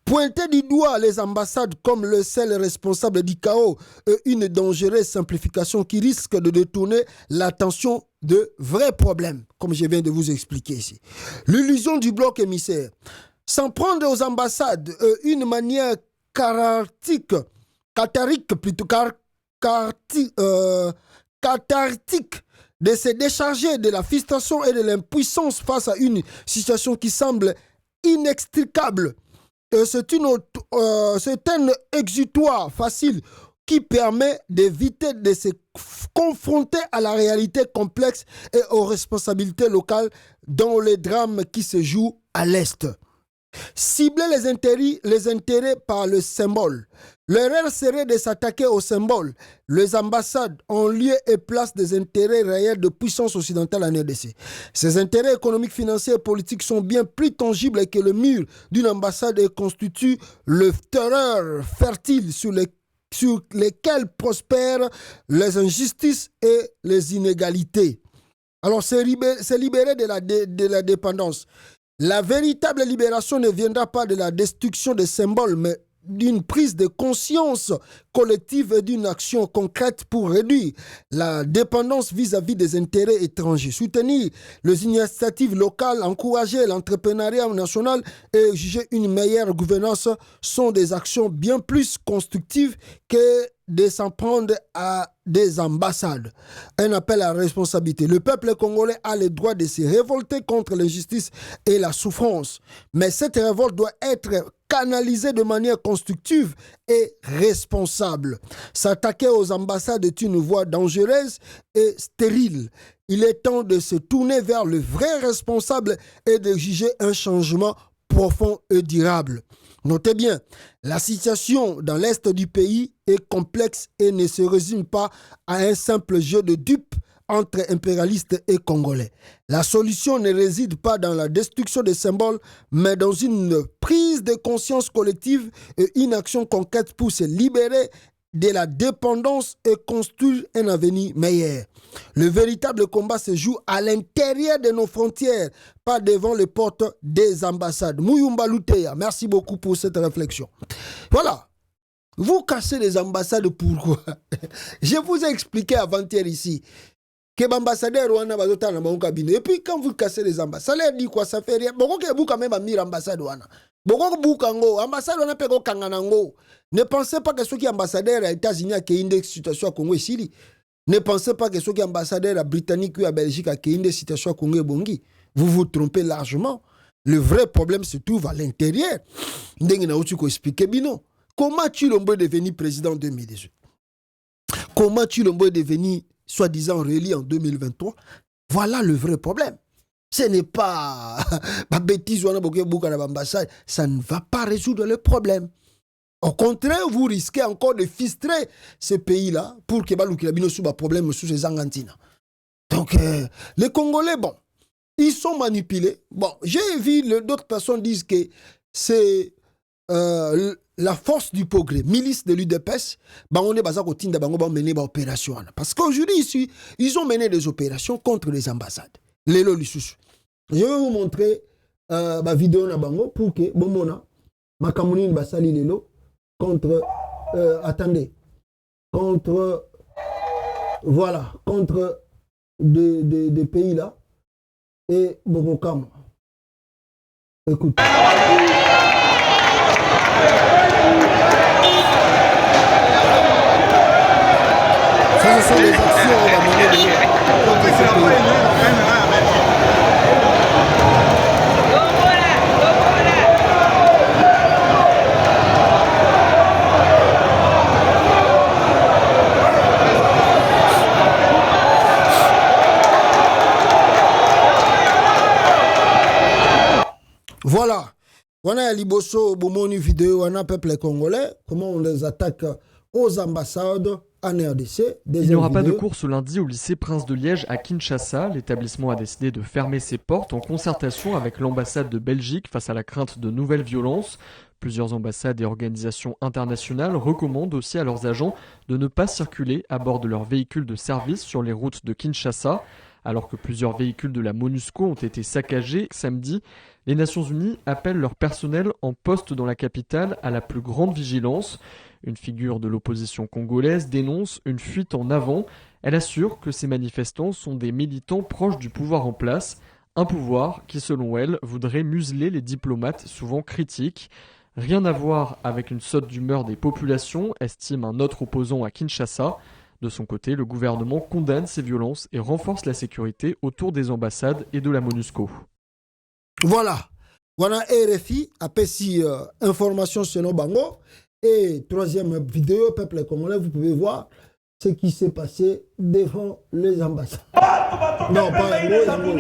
Pointer du doigt les ambassades comme le seul responsable du chaos est une dangereuse simplification qui risque de détourner l'attention de vrais problèmes, comme je viens de vous expliquer ici. L'illusion du bloc émissaire. S'en prendre aux ambassades, une manière cathartique de se décharger de la frustration et de l'impuissance face à une situation qui semble inextricable. C'est un exutoire facile qui permet d'éviter de se confronter à la réalité complexe et aux responsabilités locales dans les drames qui se jouent à l'Est. Cibler les intérêts par le symbole. L'erreur serait de s'attaquer au symbole. Les ambassades ont lieu et place des intérêts réels de puissance occidentale en RDC. Ces intérêts économiques, financiers et politiques sont bien plus tangibles que le mur d'une ambassade et constituent le terreur fertile sur lesquels prospèrent les injustices et les inégalités. Alors, c'est libérer de la dépendance. La véritable libération ne viendra pas de la destruction des symboles, mais d'une prise de conscience collective et d'une action concrète pour réduire la dépendance vis-à-vis des intérêts étrangers. Soutenir les initiatives locales, encourager l'entrepreneuriat national et exiger une meilleure gouvernance sont des actions bien plus constructives que de s'en prendre à des ambassades. Un appel à la responsabilité. Le peuple congolais a le droit de se révolter contre l'injustice et la souffrance. Mais cette révolte doit être canalisée de manière constructive et responsable. S'attaquer aux ambassades est une voie dangereuse et stérile. Il est temps de se tourner vers le vrai responsable et d'exiger un changement profond et durable. Notez bien, la situation dans l'est du pays est complexe et ne se résume pas à un simple jeu de dupes entre impérialistes et Congolais. La solution ne réside pas dans la destruction des symboles, mais dans une prise de conscience collective et une action concrète pour se libérer de la dépendance et construire un avenir meilleur. Le véritable combat se joue à l'intérieur de nos frontières, pas devant les portes des ambassades. Muyumba Luteya, merci beaucoup pour cette réflexion. Voilà. Vous cassez les ambassades, pourquoi? Je vous ai expliqué avant-hier ici que l'ambassadeur Rwanda va dans mon cabinet. Et puis quand vous cassez les ambassades, ça leur dit quoi? Ça fait rien. Beaucoup que vous quand même mis l'ambassade Rwanda. Beaucoup que vous kango, ambassade Rwanda peut go kanganango. Ne pensez pas que ceux qui sont ambassadeurs aux États-Unis a une situation à Congo ici. Ne pensez pas que ceux qui sont ambassadeurs à Britannique ou à Belgique a une situation à Congo et Bongi. Vous vous trompez largement. Le vrai problème se trouve à l'intérieur. Comment Chilombo est devenu président en 2018? Comment Chilombo est devenu soi-disant réélu en 2023? Voilà le vrai problème. Ce n'est pas ma bêtise ou l'ambassade. Ça ne va pas résoudre le problème. Au contraire, vous risquez encore de fistrer ce pays-là pour que Balouki sous un problème sous ces Angantina. Donc, les Congolais, bon, ils sont manipulés. Bon, j'ai vu d'autres personnes disent que c'est la force du progrès, milice de l'UDPS, on est basé à mener des opérations. Parce qu'aujourd'hui, ici, ils ont mené des opérations contre les ambassades. Je vais vous montrer ma vidéo pour que, bon, ma camounine basali lelo contre, attendez, contre, voilà, contre des pays là, et Bogokam. Écoute. Ça, ce sont des actions on va mener contre ce pays. Voilà. On a Liboso, Bomoni vidéo, on a peuple congolais, comment on les attaque aux ambassades en RDC. Il n'y aura pas de cours ce lundi au lycée Prince de Liège à Kinshasa. L'établissement a décidé de fermer ses portes en concertation avec l'ambassade de Belgique face à la crainte de nouvelles violences. Plusieurs ambassades et organisations internationales recommandent aussi à leurs agents de ne pas circuler à bord de leurs véhicules de service sur les routes de Kinshasa. Alors que plusieurs véhicules de la MONUSCO ont été saccagés samedi, les Nations Unies appellent leur personnel en poste dans la capitale à la plus grande vigilance. Une figure de l'opposition congolaise dénonce une fuite en avant. Elle assure que ces manifestants sont des militants proches du pouvoir en place, un pouvoir qui, selon elle, voudrait museler les diplomates souvent critiques. Rien à voir avec une saute d'humeur des populations, estime un autre opposant à Kinshasa. De son côté, le gouvernement condamne ces violences et renforce la sécurité autour des ambassades et de la MONUSCO. Voilà. Wana RFI, après si information sur nos bango. Et troisième vidéo, peuple congolais, vous pouvez voir ce qui s'est passé devant les ambassades. Non, pas Yango.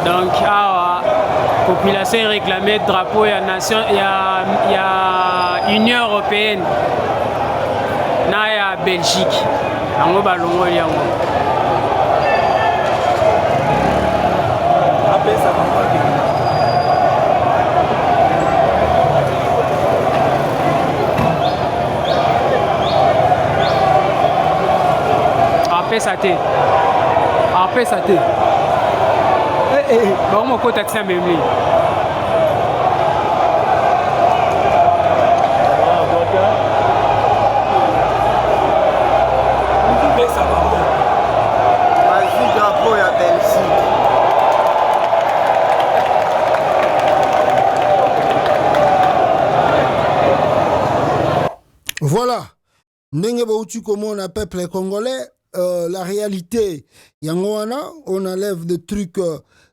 Donc, la population réclamait le drapeau, il y a nation, il y a Union européenne, il y a Belgique. Après ça t'est. Bon, mon côté accent même lui. Voilà. Ndenge bautu comme on appelle peuple congolais. La réalité, Yangoana, on enlève des trucs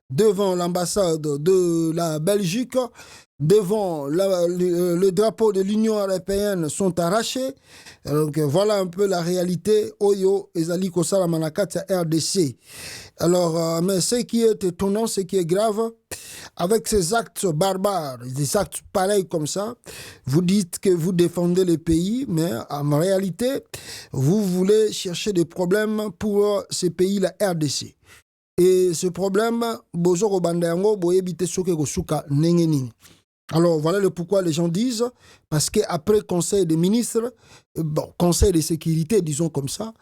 devant l'ambassade de la Belgique, devant le drapeau de l'Union européenne sont arrachés. Donc voilà un peu la réalité. Oyo ezali kosala manakata RDC. Alors, mais ce qui est étonnant, ce qui est grave, avec ces actes barbares, des actes pareils comme ça, vous dites que vous défendez le pays, mais en réalité, vous voulez chercher des problèmes pour ces pays, la RDC. Et ce problème, bozo ko banda yango boyebite soke ko suka nengeni. Alors voilà le pourquoi les gens disent, parce qu'après conseil des ministres, conseil de sécurité, disons comme ça,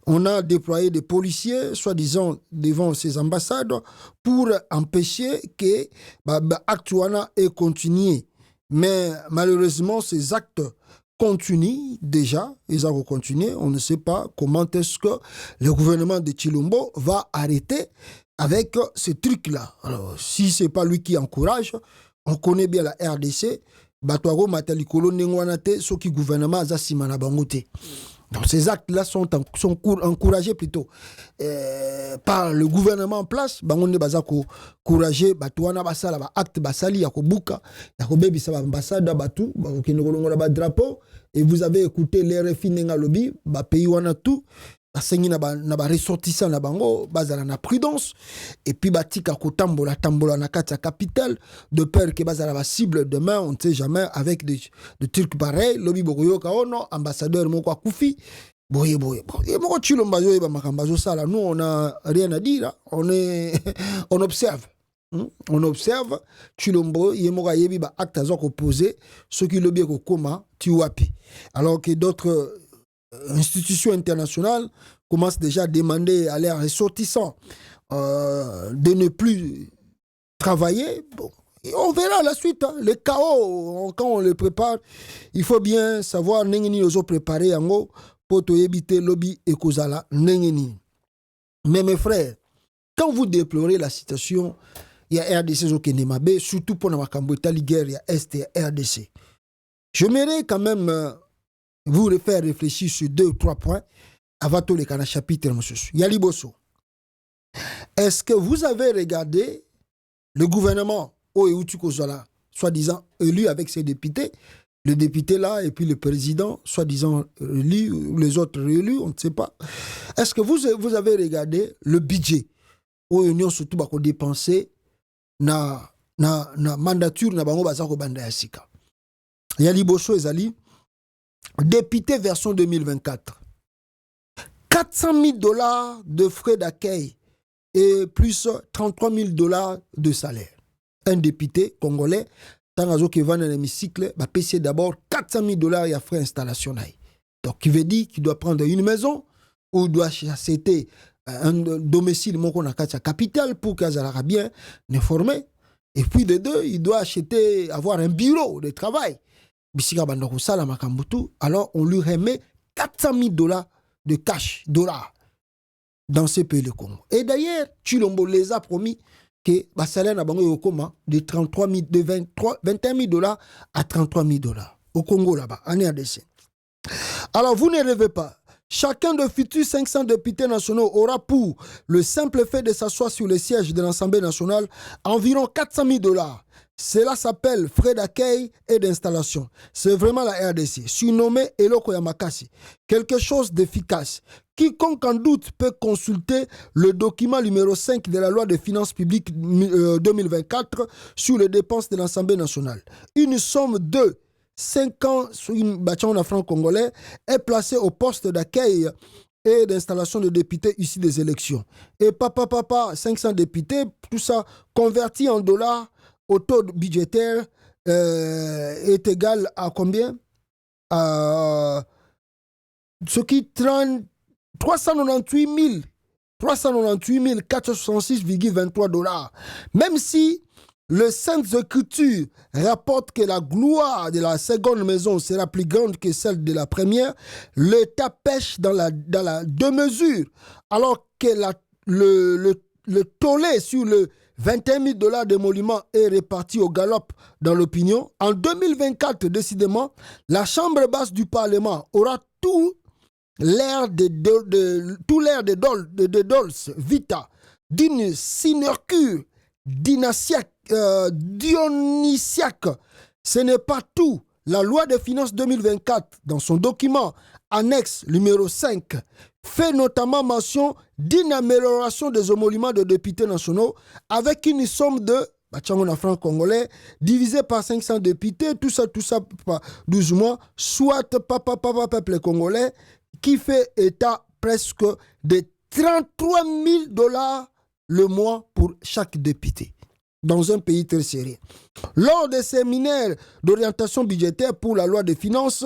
on a déployé des policiers, soi-disant devant ces ambassades, pour empêcher que Actuana ait continué. Mais malheureusement, ces actes continuent déjà, ils ont continué. On ne sait pas comment est-ce que le gouvernement de Chilombo va arrêter avec ces trucs-là. Alors, si ce n'est pas lui qui encourage, on connaît bien la RDC, Batouaro Matalikolo Nengwanate, ce qui gouvernement a Simana Bangote. Donc ces actes-là sont encouragés plutôt par le gouvernement en place. Bangonde Bazako encouragé, Batouana Basala, acte Basali, Yako Buka, Yako Baby Saba ambassade, Batou, Bakokinogolongola drapeau, et vous avez écouté l'RFI Nenga Lobby, pays wana tout. Basengi na ba ressortissant na bango bazala na prudence et puis batika ko tambola na kati ya capitale de peur que bazala ba cible demain on ne sait jamais avec des trucs pareils lobi bokoyo ka ono ambassadeur moko akufi boye moko chilo mbazo ba makambazo sala nous on a rien à dire on observe. On observe Chilombo yemoko yebi ba acte azo ko poser ce qui lobi ko koma tiwapi alors que d'autres institutions internationales commencent déjà à demander à leurs ressortissants de ne plus travailler. Bon, et on verra la suite. Hein. Le chaos, quand on le prépare, il faut bien savoir n'engeni ozo préparer yango pour te éviter lobby et kozala n'engeni. Mais mes frères, quand vous déplorez la situation, il y a RDC Zokenemabe, surtout pour la Makambo guerre, il y a Est et RDC. J'aimerais quand même vous faire réfléchir sur 2 ou 3 points avant tout le canal chapitre, monsieur. Yali Bosso. Est-ce que vous avez regardé le gouvernement Oyeutu Kozola, soi-disant élu avec ses députés, le député là et puis le président, soi-disant élu, ou les autres réélus, on ne sait pas. Est-ce que vous avez regardé le budget où l'Union surtout va dépenser na mandature na bango bazako banda ya sika. Yali Bosso ezali député version 2024. 400 000 $ de frais d'accueil et plus 33 000 $ de salaire. Un député congolais, tant que va dans l'hémicycle, va payer d'abord 400 000 $ et frais d'installation. Donc, qui veut dire qu'il doit prendre une maison ou doit acheter un domicile mon a capital pour qu'il soit bien informé. Et puis de deux, il doit avoir un bureau de travail. Alors, on lui remet 400 000 $ de cash, dollars, dans ce pays le Congo. Et d'ailleurs, Chilombo les a promis que le salaire n'a pas de 21 000 $ à 33 000 $ au Congo là-bas, en RDC. Alors, vous ne rêvez pas. Chacun de futurs 500 députés nationaux aura pour le simple fait de s'asseoir sur le siège de l'Assemblée nationale environ 400 000 $. Cela s'appelle frais d'accueil et d'installation. C'est vraiment la RDC, surnommée Eloko Yamakasi. Quelque chose d'efficace. Quiconque en doute peut consulter le document numéro 5 de la loi de finances publiques 2024 sur les dépenses de l'Assemblée nationale. Une somme de 5 ans sur une bâtiment en franc congolais est placée au poste d'accueil et d'installation de députés issus des élections. Et 500 députés, tout ça converti en dollars au taux budgétaire est égal à combien? Ce qui 398 466,23 $. Même si le Saintes Écritures rapporte que la gloire de la seconde maison sera plus grande que celle de la première, l'État pêche dans la deux-mesure, alors que le tollé sur le 21 000 $ d'émolument est réparti au galop dans l'opinion. En 2024, décidément, la Chambre basse du Parlement aura tout l'air de Dolce Vita, d'une sinecure dynasiaque. Ce n'est pas tout. La loi de finances 2024, dans son document annexe numéro 5, fait notamment mention d'une amélioration des émoluments de députés nationaux avec une somme de francs congolais divisé par 500 députés, tout ça, 12 mois, soit peuple congolais, qui fait état presque de 33 000 $ le mois pour chaque député, dans un pays très serré. Lors des séminaires d'orientation budgétaire pour la loi des finances,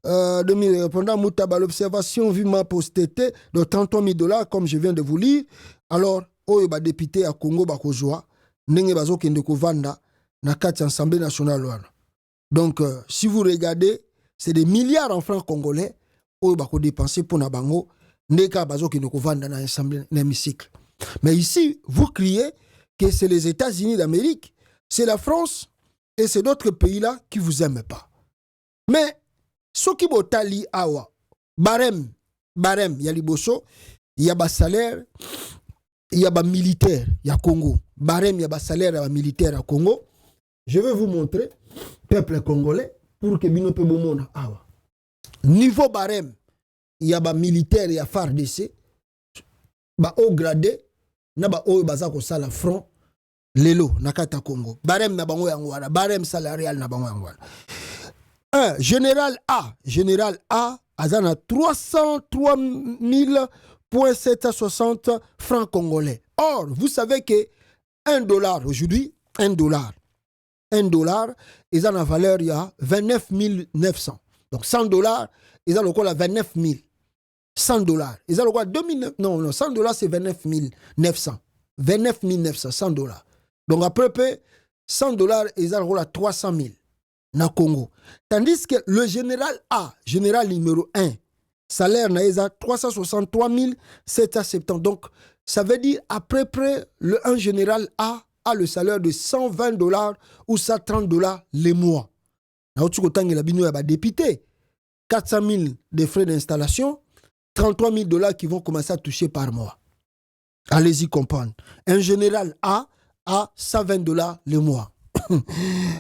pendant l'observation vu ma postété de 33 000 $, comme je viens de vous lire, alors, les députés à Congo, na kati Assemblée nationale. Donc, si vous regardez, c'est des milliards en francs congolais où ils ont dépensé pour Nabango, neka bazo qui nous vendre dans l'hémicycle. Mais ici, vous criez que c'est les États-Unis d'Amérique, c'est la France et c'est d'autres pays-là qui ne vous aiment pas. Mais, ce qui botali awa, barème, yali bosso, il y a bas salaire, il y a bas militaire, il y a Congo. Barème, il y a bas salaire, il y a bas militaire à Congo. Je vais vous montrer, peuple congolais, pour que bino pe bomona awa. Niveau barème, il y a bas militaire, il y a FARDC, bas haut gradé, na ba haut bazako sala front, lelo, nakata Congo. Barème na bango yangwana, barème salarial na bango yangwana. Un, général A, azana 303 760 francs congolais. Or, vous savez que $1 aujourd'hui, $1, ils ont la valeur, il y a 29 900. Donc $100, ils ont encore la 29 000. $100, ils ont encore 2009. Non, $100 c'est 29 900. 29 900, $100. Donc à peu près, $100, ils ont encore la 300 000 na Congo. Tandis que le général A, général numéro 1, salaire na 363 770. Donc, ça veut dire à peu près un général A le salaire de $120 ou $130 les mois. Na otsukotangi la bino ya ba député, 400 000 de frais d'installation, 33 000 $ qui vont commencer à toucher par mois. Allez-y comprendre. Un général A $120 le mois.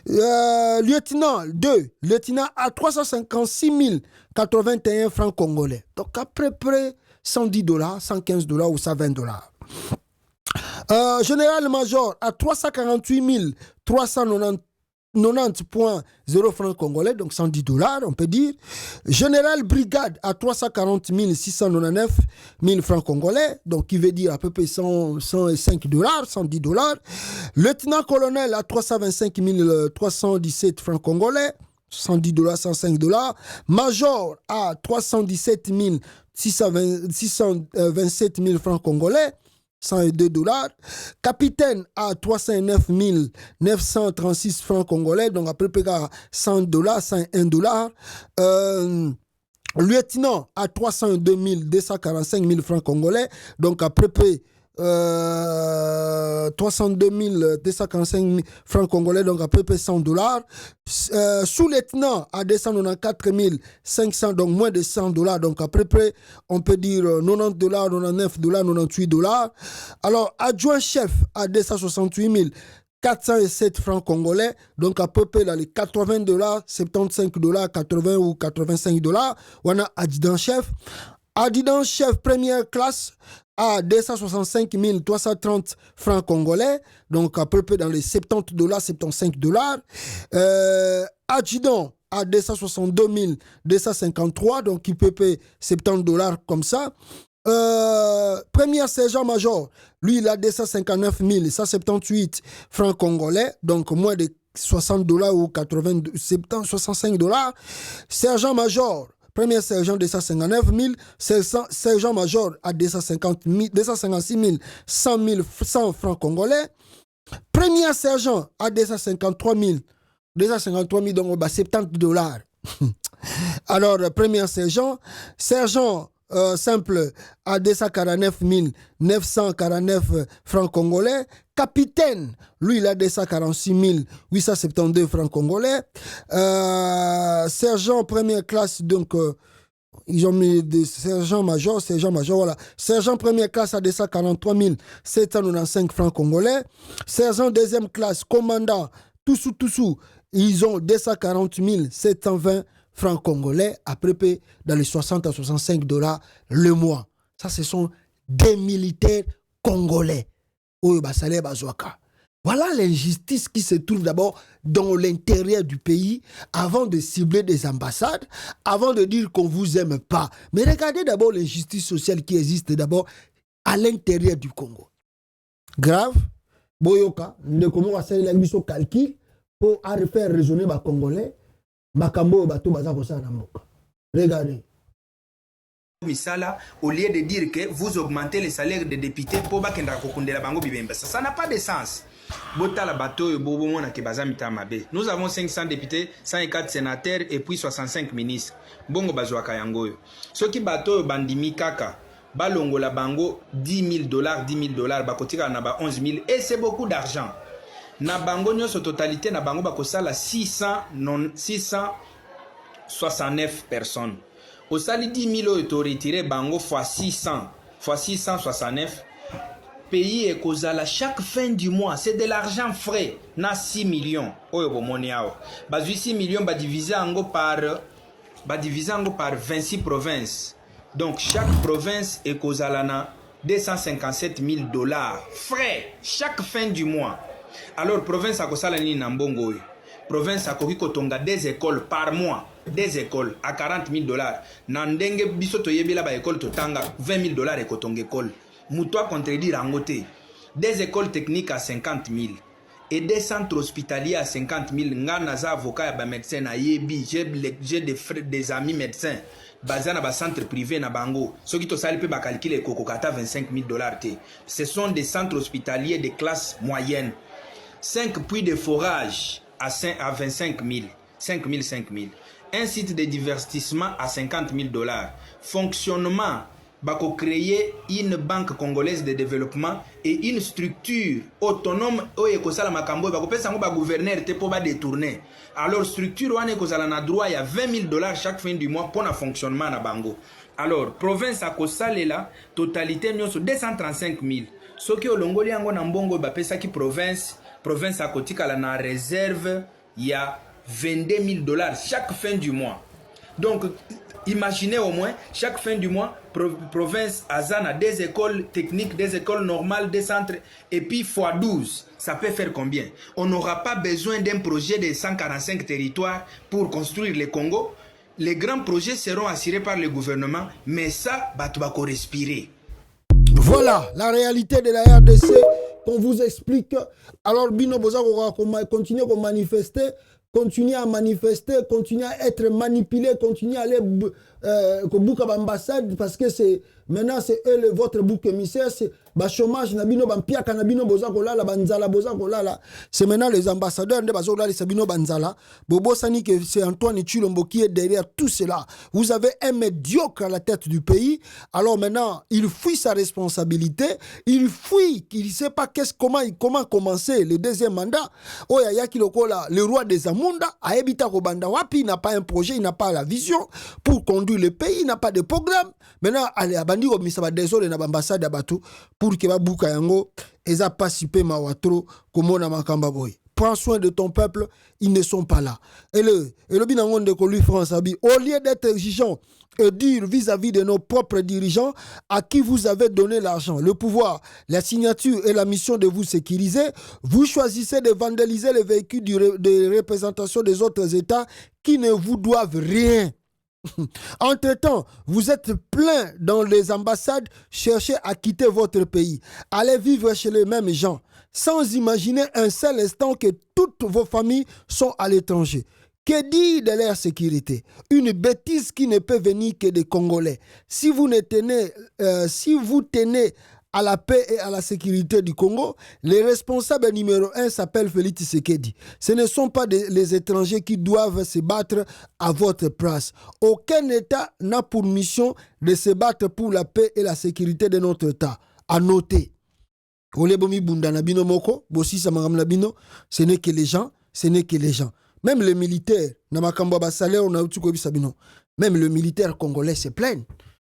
Lieutenant 2, lieutenant à 356 081 francs congolais. Donc à peu près 110 $, 115 $ ou 120 $. Général-major à 348 390,0 francs congolais, donc 110 $, on peut dire. Général brigade à 340 699 000 francs congolais, donc qui veut dire à peu près 105 $, 110 $. Lieutenant-colonel à 325 317 francs congolais, 110 $, 105 $. Major à 317 627 000 francs congolais, 102 $. Capitaine à 309 936 francs congolais, donc à peu près 100 $, 101 $. Lieutenant à 302 245 000 francs congolais, donc à peu près 302 245 francs congolais, donc à peu près 100 $. Sous-lieutenant à 294 500, donc moins de 100 $, donc à peu près, on peut dire 90 $, 99 $, 98 $. Alors, adjoint-chef à 268 407 francs congolais, donc à peu près dans les 80 $, 75 $, 80 ou 85 $. On a adjudant-chef. Adjudant-chef première classe à 265 330 francs congolais, donc à peu près dans les 70 $, 75 $. Adjudant à 262 253, donc qui peut payer 70 $ comme ça. Premier sergent-major, lui, il a 259 178 francs congolais, donc moins de 60 $ ou 80, 70, 65 $. Sergent-major, premier sergent 259 000, sergent-major à 256 100 francs congolais. Premier sergent à 253 000, donc 70 $. Alors, premier sergent, simple à 249 949 francs congolais. Capitaine, lui, il a 246 872 francs congolais. Sergent première classe, donc, ils ont mis des sergent-major, voilà. Sergent première classe à 243 795 francs congolais. Sergent deuxième classe, commandant, Toussou, ils ont 240 720 francs congolais, à peu près dans les 60 à 65 $ le mois. Ça, ce sont des militaires congolais. Voilà l'injustice qui se trouve d'abord dans l'intérieur du pays, avant de cibler des ambassades, avant de dire qu'on ne vous aime pas. Mais regardez d'abord l'injustice sociale qui existe d'abord à l'intérieur du Congo. Grave, Boyoka, ne comment on faire la calcul pour faire raisonner les Congolais. Regardez. Misala, au lieu de dire que vous augmentez les salaires des députés pour ça n'a pas de sens. Nous avons 500 députés, 104 sénateurs et puis 65 ministres. Bongo bazwaka yangoyo. Ce qui bateau bandimi kaka, balongo la bango 10 000 $, 10 000 $, bakotika na ba 11 000 et c'est beaucoup d'argent. Na bango nyoso totalité na bango bakosala 669 personnes. Au sali 10 000 euros retiré bango fois 600 fois 669 pays et kozala chaque fin du mois, c'est de l'argent frais na 6 millions. Oyo bomoni awa. Bazui 6 millions ba diviser ango par 26 provinces. Donc chaque province est kozala na 257 000 $ frais chaque fin du mois. Alors province a kosala ni na mbongo. Province a kotonga des écoles par mois, des écoles à 40 000 $. Nandenge bisoto yebila ba école totanga 20 000 $ et kotonga école. Moutoua contredire en côté. Des écoles techniques à 50 000 et des centres hospitaliers à 50 000. Nganaza avocat ba médecin na yebi, j'ai des amis médecins. Bazana ba centre privé na bango. Ce qui to sali peut ba calculer kokokata 25 000 $. Ce sont des centres hospitaliers de classe moyenne. 5 puits de forage à 25 000, 5 000, 5 000. Un site de divertissement à 50 000 $. Fonctionnement, bako créer une banque congolaise de développement et une structure autonome oye kosala makambo bako pesa ngo ba gouverneur te po ba détourner. Alors structure wane kozala na droit ya 20 000 $ chaque fin du mois pour na fonctionnement na bango. Alors province a kosalela totalité nyonso 235 000. Soki olongoli yango na mbongo ba pesa ki province province à Kotikala na réserve, il y a $22,000 chaque fin du mois. Donc, imaginez au moins, chaque fin du mois, province Azana, des écoles techniques, des écoles normales, des centres, et puis fois 12, ça peut faire combien? On n'aura pas besoin d'un projet de 145 territoires pour construire le Congo. Les grands projets seront assurés par le gouvernement, mais ça, tu vas respirer. Voilà la réalité de la RDC qu'on vous explique. Alors, Bino Boza continue à manifester, continue à manifester, continue à être manipulé, continue à aller au bouc à l'ambassade parce que c'est maintenant c'est eux votre bouc émissaire, c'est chômage nabino bampiaka nabino boza kolala banzala boza kolala. C'est maintenant les ambassadeurs de bazo kolala sabino banzala. Bobo sani que c'est Antoine Tshilombo qui est derrière tout cela. Vous avez un médiocre à la tête du pays. Alors maintenant, il fuit sa responsabilité, il fuit, il ne sait pas comment commencer le deuxième mandat. Oya Kilokola, le roi des Amunda, a Ebita Kobanda Wapi, il n'a pas un projet, il n'a pas la vision pour conduire le pays, il n'a pas de programme. Maintenant, allez, abandi ko misaba désolé na ambassade abatu pour que babuka yango eza pas sipe mawatro komona makamba boy. Prends soin de ton peuple, ils ne sont pas là. Et le binangon de lui France Abi, au lieu d'être exigeant et dur vis-à-vis de nos propres dirigeants à qui vous avez donné l'argent, le pouvoir, la signature et la mission de vous sécuriser, vous choisissez de vandaliser les véhicules de représentation des autres États qui ne vous doivent rien. Entre-temps, vous êtes plein dans les ambassades, cherchez à quitter votre pays, allez vivre chez les mêmes gens, sans imaginer un seul instant que toutes vos familles sont à l'étranger. Que dire de leur sécurité? Une bêtise qui ne peut venir que des Congolais. Si vous tenez à la paix et à la sécurité du Congo, les responsables numéro 1 s'appellent Félix Tshisekedi. Ce ne sont pas les étrangers qui doivent se battre à votre place. Aucun État n'a pour mission de se battre pour la paix et la sécurité de notre État. À noter, ce n'est que les gens, ce n'est que les gens. Même les militaires, même le militaire congolais se plaignent.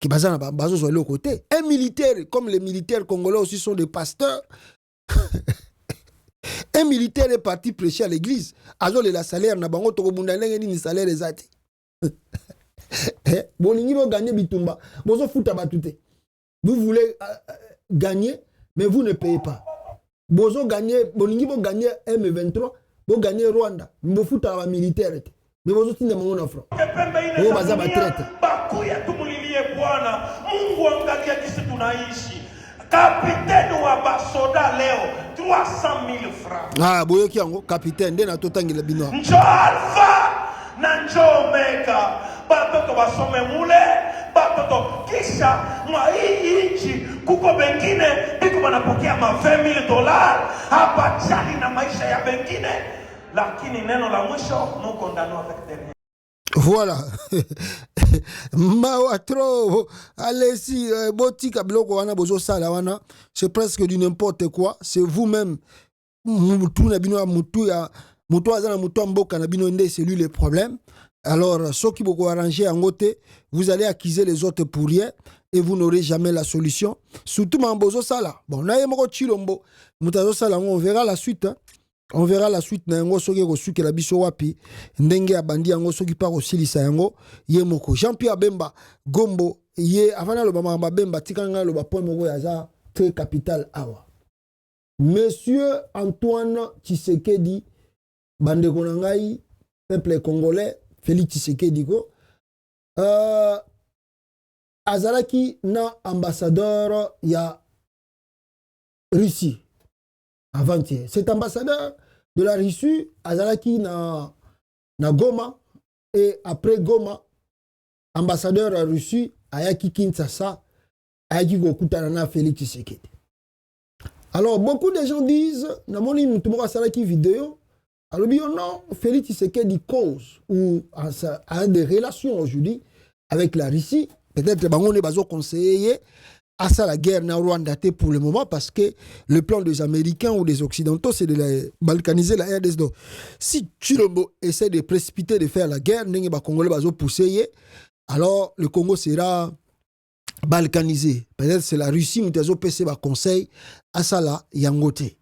Un militaire, comme les militaires congolais aussi sont des pasteurs, un militaire est parti prêcher à l'église. Alors, le salaire, ni salaire des athées. Vous voulez gagner, mais vous ne payez pas. Vous gagnez M23, vous gagnez Rwanda, vous foutez à la militaire. Mais vous êtes en France. Vous êtes Mungu angalia kisi tunaishi. Kapiteni wa basoda leo 300,000 francs. Ah, boyo kiango capitaine de na totangila bino. Njo Alpha na njo Omega. Batoto basome mule, batoto kisha mwa hii inchi kuko bengine biko banapokea $20,000 hapa chali na maisha ya bengine. Lakini neno la mwisho nous condamnons avec terre. Voilà. Mawatro, allez-y, botika bloko wana bozo sala wana, c'est presque du n'importe quoi. C'est vous-même. Mutu na bino mutu ya mutu azana mutu mboka na bino ndé, c'est lui le problème. Alors, ceux qui beaucoup arranger en côté, vous allez accuser les autres pour rien et vous n'aurez jamais la solution. Surtout mambozo sala. Bon, na yemoko chilombo, mutazo sala, on verra la suite. Hein. On verra la suite na yango soki kosuki la biso wapi ndenge ya bandi yango soki pa kosilisa yango ye moko Jean-Pierre Bemba Gombo ye afana lo bamba Bemba tikanga lo ba point moko ya za très capital awa. Monsieur Antoine Tshisekedi bandeko na ngai peuple congolais Félix Tshisekedi ko azalaki na ambassadeur ya Russie. Avant-hier. Cet ambassadeur de la Russie, Azalaki na Goma, et après Goma, ambassadeur de la Russie, Ayaki Kinshasa, Ayaki Gokutanana Félix Tshisekedi. Alors, beaucoup de gens disent, Namoni Moutoumora Salaki vidéo, alors non, Félix Tshisekedi cause ou a des relations aujourd'hui avec la Russie. Peut-être que on est baso conseiller à ça la guerre na Rwanda pour le moment parce que le plan des Américains ou des Occidentaux c'est de balkaniser la RDC. Donc, si Tshilombo essaie de précipiter de faire la guerre, n'enge ba Congolais bazo pousser, alors le Congo sera balkanisé. Peut-être c'est la Russie qui a PC ba conseil à ça la yangote.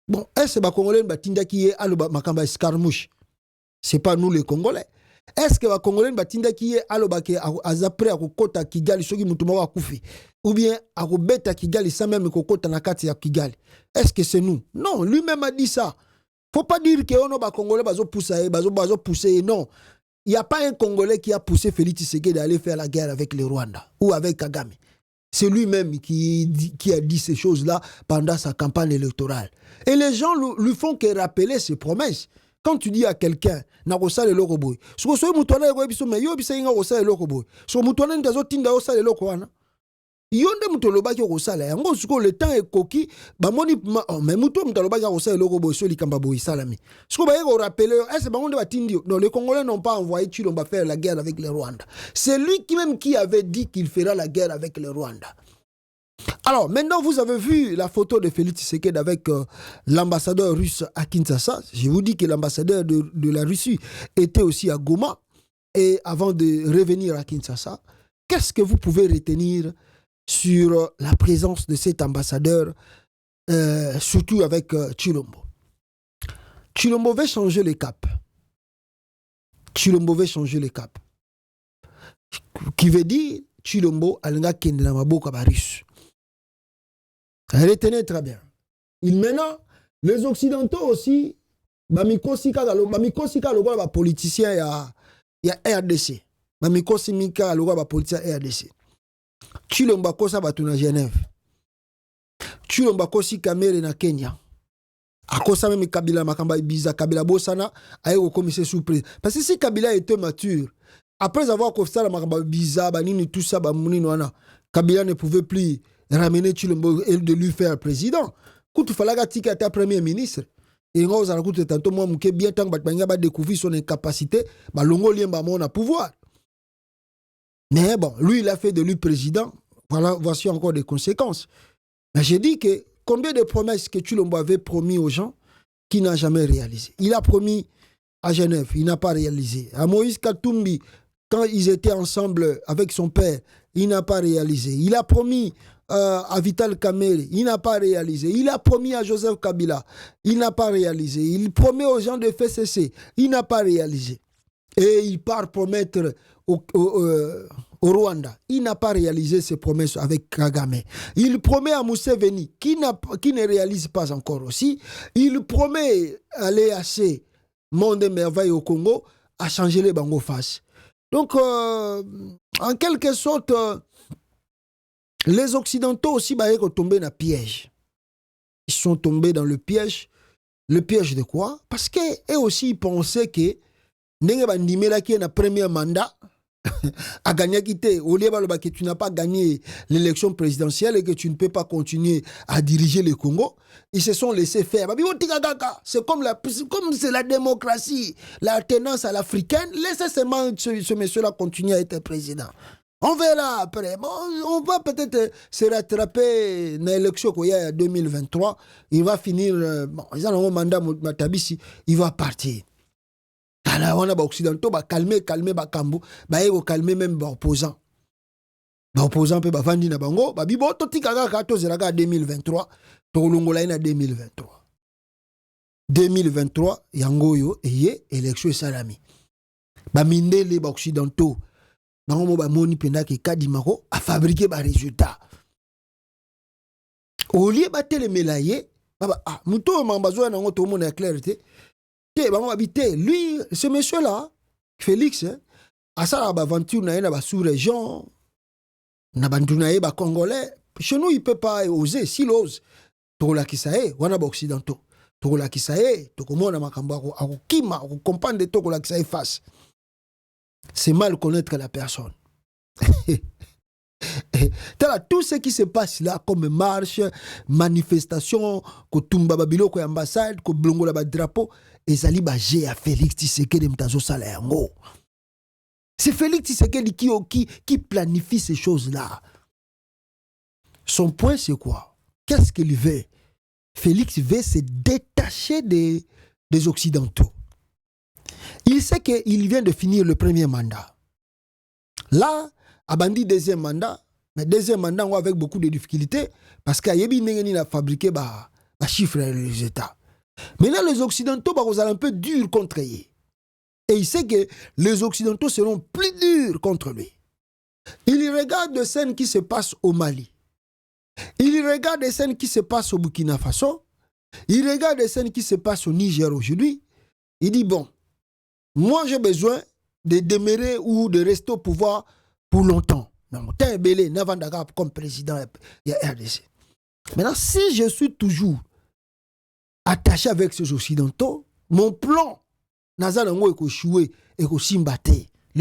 Bon, est-ce que les Congolais batinda qui est à makamba escarmouche? C'est pas nous les Congolais. Est-ce que les Congolais batinda qui est à l'obake azapre à kokota Kigali soki mutumawa kufi ou bien à kobeta Kigali sans même kokota nakati ya Kigali? Est-ce que c'est nous? Non, lui-même a dit ça. Faut pas dire que on a Congolais bazo pousser, non. Il n'y a pas un Congolais qui a poussé Félix Tshisekedi d'aller faire la guerre avec le Rwanda ou avec Kagame. C'est lui-même qui a dit ces choses-là pendant sa campagne électorale. Et les gens lui font que rappeler ses promesses. Quand tu dis à quelqu'un, Narosa le lokoboy, ce que soit Moutouane, yo bisainga rosa le lokoboy, ce que Moutouane ndazo tinda rosa le lokoana. Yonde Moutoloba qui rosa la, yango suko le temps est coquille, bamoni, mais Moutou Moutoloba qui rosa le lokoboy, soli kambaboy salami. Ce que vous rappeler, est-ce que batindi? Non, les Congolais n'ont pas envoyé Chilomba faire la guerre avec le Rwanda. C'est lui qui avait dit qu'il fera la guerre avec le Rwanda. Alors, maintenant, vous avez vu la photo de Félix Tshisekedi avec l'ambassadeur russe à Kinshasa. Je vous dis que l'ambassadeur de la Russie était aussi à Goma. Et avant de revenir à Kinshasa, qu'est-ce que vous pouvez retenir sur la présence de cet ambassadeur, surtout avec Chilombo? Chilombo veut changer le cap. Chilombo veut changer le cap. Qui veut dire Chilombo alinga kende na maboko ba russe. Retenez très bien. Maintenant, les Occidentaux aussi, bamikosika lokola ba politicien ya RDC. Bamikosika lokola ba politicien RDC. Chilombo kosa batu na Genève. Chilombo kosi Kamere na Kenya. Akosa même Kabila makamba biza Kabila bosana aye au commissaire sous-président. Parce que si Kabila était mature, après avoir constaté la makamba biza banini tout ça bamuni wana, Kabila ne pouvait plus ramener Chilombo et de lui faire président. Quand il fallait que tu premier ministre, et nous allons écouter tantôt moi mouké bien tant que tu as découvert son incapacité, bah longo lien bah mon pouvoir. Mais bon, lui il a fait de lui président. Voilà, voici encore des conséquences. Mais j'ai dit que combien de promesses que Chilombo avait promis aux gens qui n'a jamais réalisé. Il a promis à Genève, il n'a pas réalisé. À Moïse Katumbi, quand ils étaient ensemble avec son père, il n'a pas réalisé. Il a promis à Vital Kamerhe, il n'a pas réalisé. Il a promis à Joseph Kabila, il n'a pas réalisé. Il promet aux gens de FCC, il n'a pas réalisé. Et il part promettre au Rwanda, il n'a pas réalisé ses promesses avec Kagame. Il promet à Museveni, qui ne réalise pas encore aussi. Il promet à l'EAC, Monde et Merveille au Congo, à changer les bango face. Donc, en quelque sorte, les Occidentaux aussi sont tombés dans le piège. Ils sont tombés dans le piège. Le piège de quoi? Parce qu'eux aussi ils pensaient que Ndenge Bandimela qui est dans premier mandat a gagné quitté. Au lieu de que tu n'as pas gagné l'élection présidentielle et que tu ne peux pas continuer à diriger le Congo, ils se sont laissés faire. C'est comme c'est la démocratie, la tenance à l'africaine. Laissez seulement ce monsieur-là continuer à être président. On verra après. Bon, on va peut-être se rattraper dans l'élection qu'il y a 2023. Il va finir. Bon, ils ont un mandat Matabisi. Il va partir. Alors, on a des Occidentaux, calmer, Bakambu, calmer même les opposants. Les opposants peuvent vendre na bango, bibo toti kaka 2023, tolongola na 2023. 2023, yangoyo eye élection salami. Ba mindele ba Occidentaux, bango ba moni penda ke kadimako a fabriquer ba résultat. Au lieu ba telemelaye, muto mambazo na ngoto mona clarté. Lui, ce monsieur-là, Félix, à ça, aventure dans la sous-région, dans la Congolais, chez nous, il ne peut pas oser. S'il ose, on a occidentaux. On a comprendre de face. C'est mal connaître la personne. Tout ce qui se passe là, comme marche, manifestation, que tumba babilo, que ambassade, que blongo la drapeau, et zali bagé à Félix Tshisekedi mtazo sala yango. C'est Félix Tshisekedi qui planifie ces choses-là. Son point, c'est quoi? Qu'est-ce qu'il veut? Félix veut se détacher des Occidentaux. Il sait qu'il vient de finir le premier mandat. Là, abandi deuxième mandat, mais deuxième mandat, on va avec beaucoup de difficultés, parce qu'il y a fabriqué chiffres et résultats. Maintenant, les Occidentaux, bah, vous allez un peu durs contre eux. Et il sait que les Occidentaux seront plus durs contre lui. Il regarde les scènes qui se passent au Mali. Il regarde les scènes qui se passent au Burkina Faso. Il regarde les scènes qui se passent au Niger aujourd'hui. Il dit, bon, moi j'ai besoin de demeurer ou de rester au pouvoir pour longtemps. Comme président de la RDC. Maintenant, si je suis toujours attaché avec ces Occidentaux, mon plan, le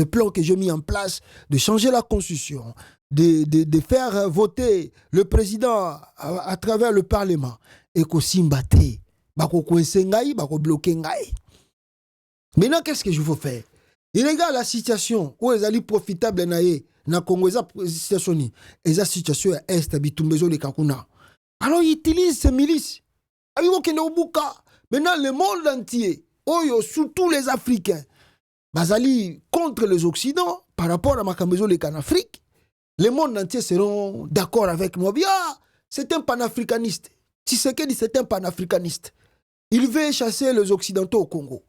plan que j'ai mis en place de changer la constitution, de faire voter le président à travers le Parlement, et que Simbate, bloquer. Maintenant, qu'est-ce que je veux faire? Il regarde la situation où ils allaient profitable na Congo, situation est alors il utilise ces milices. Maintenant, le monde entier, surtout les Africains, bazali contre les Occidents par rapport à Makambezo en Afrique, le monde entier seront d'accord avec moi. Ah, c'est un panafricaniste. Tshisekedi, c'est un panafricaniste. Il veut chasser les Occidentaux au Congo.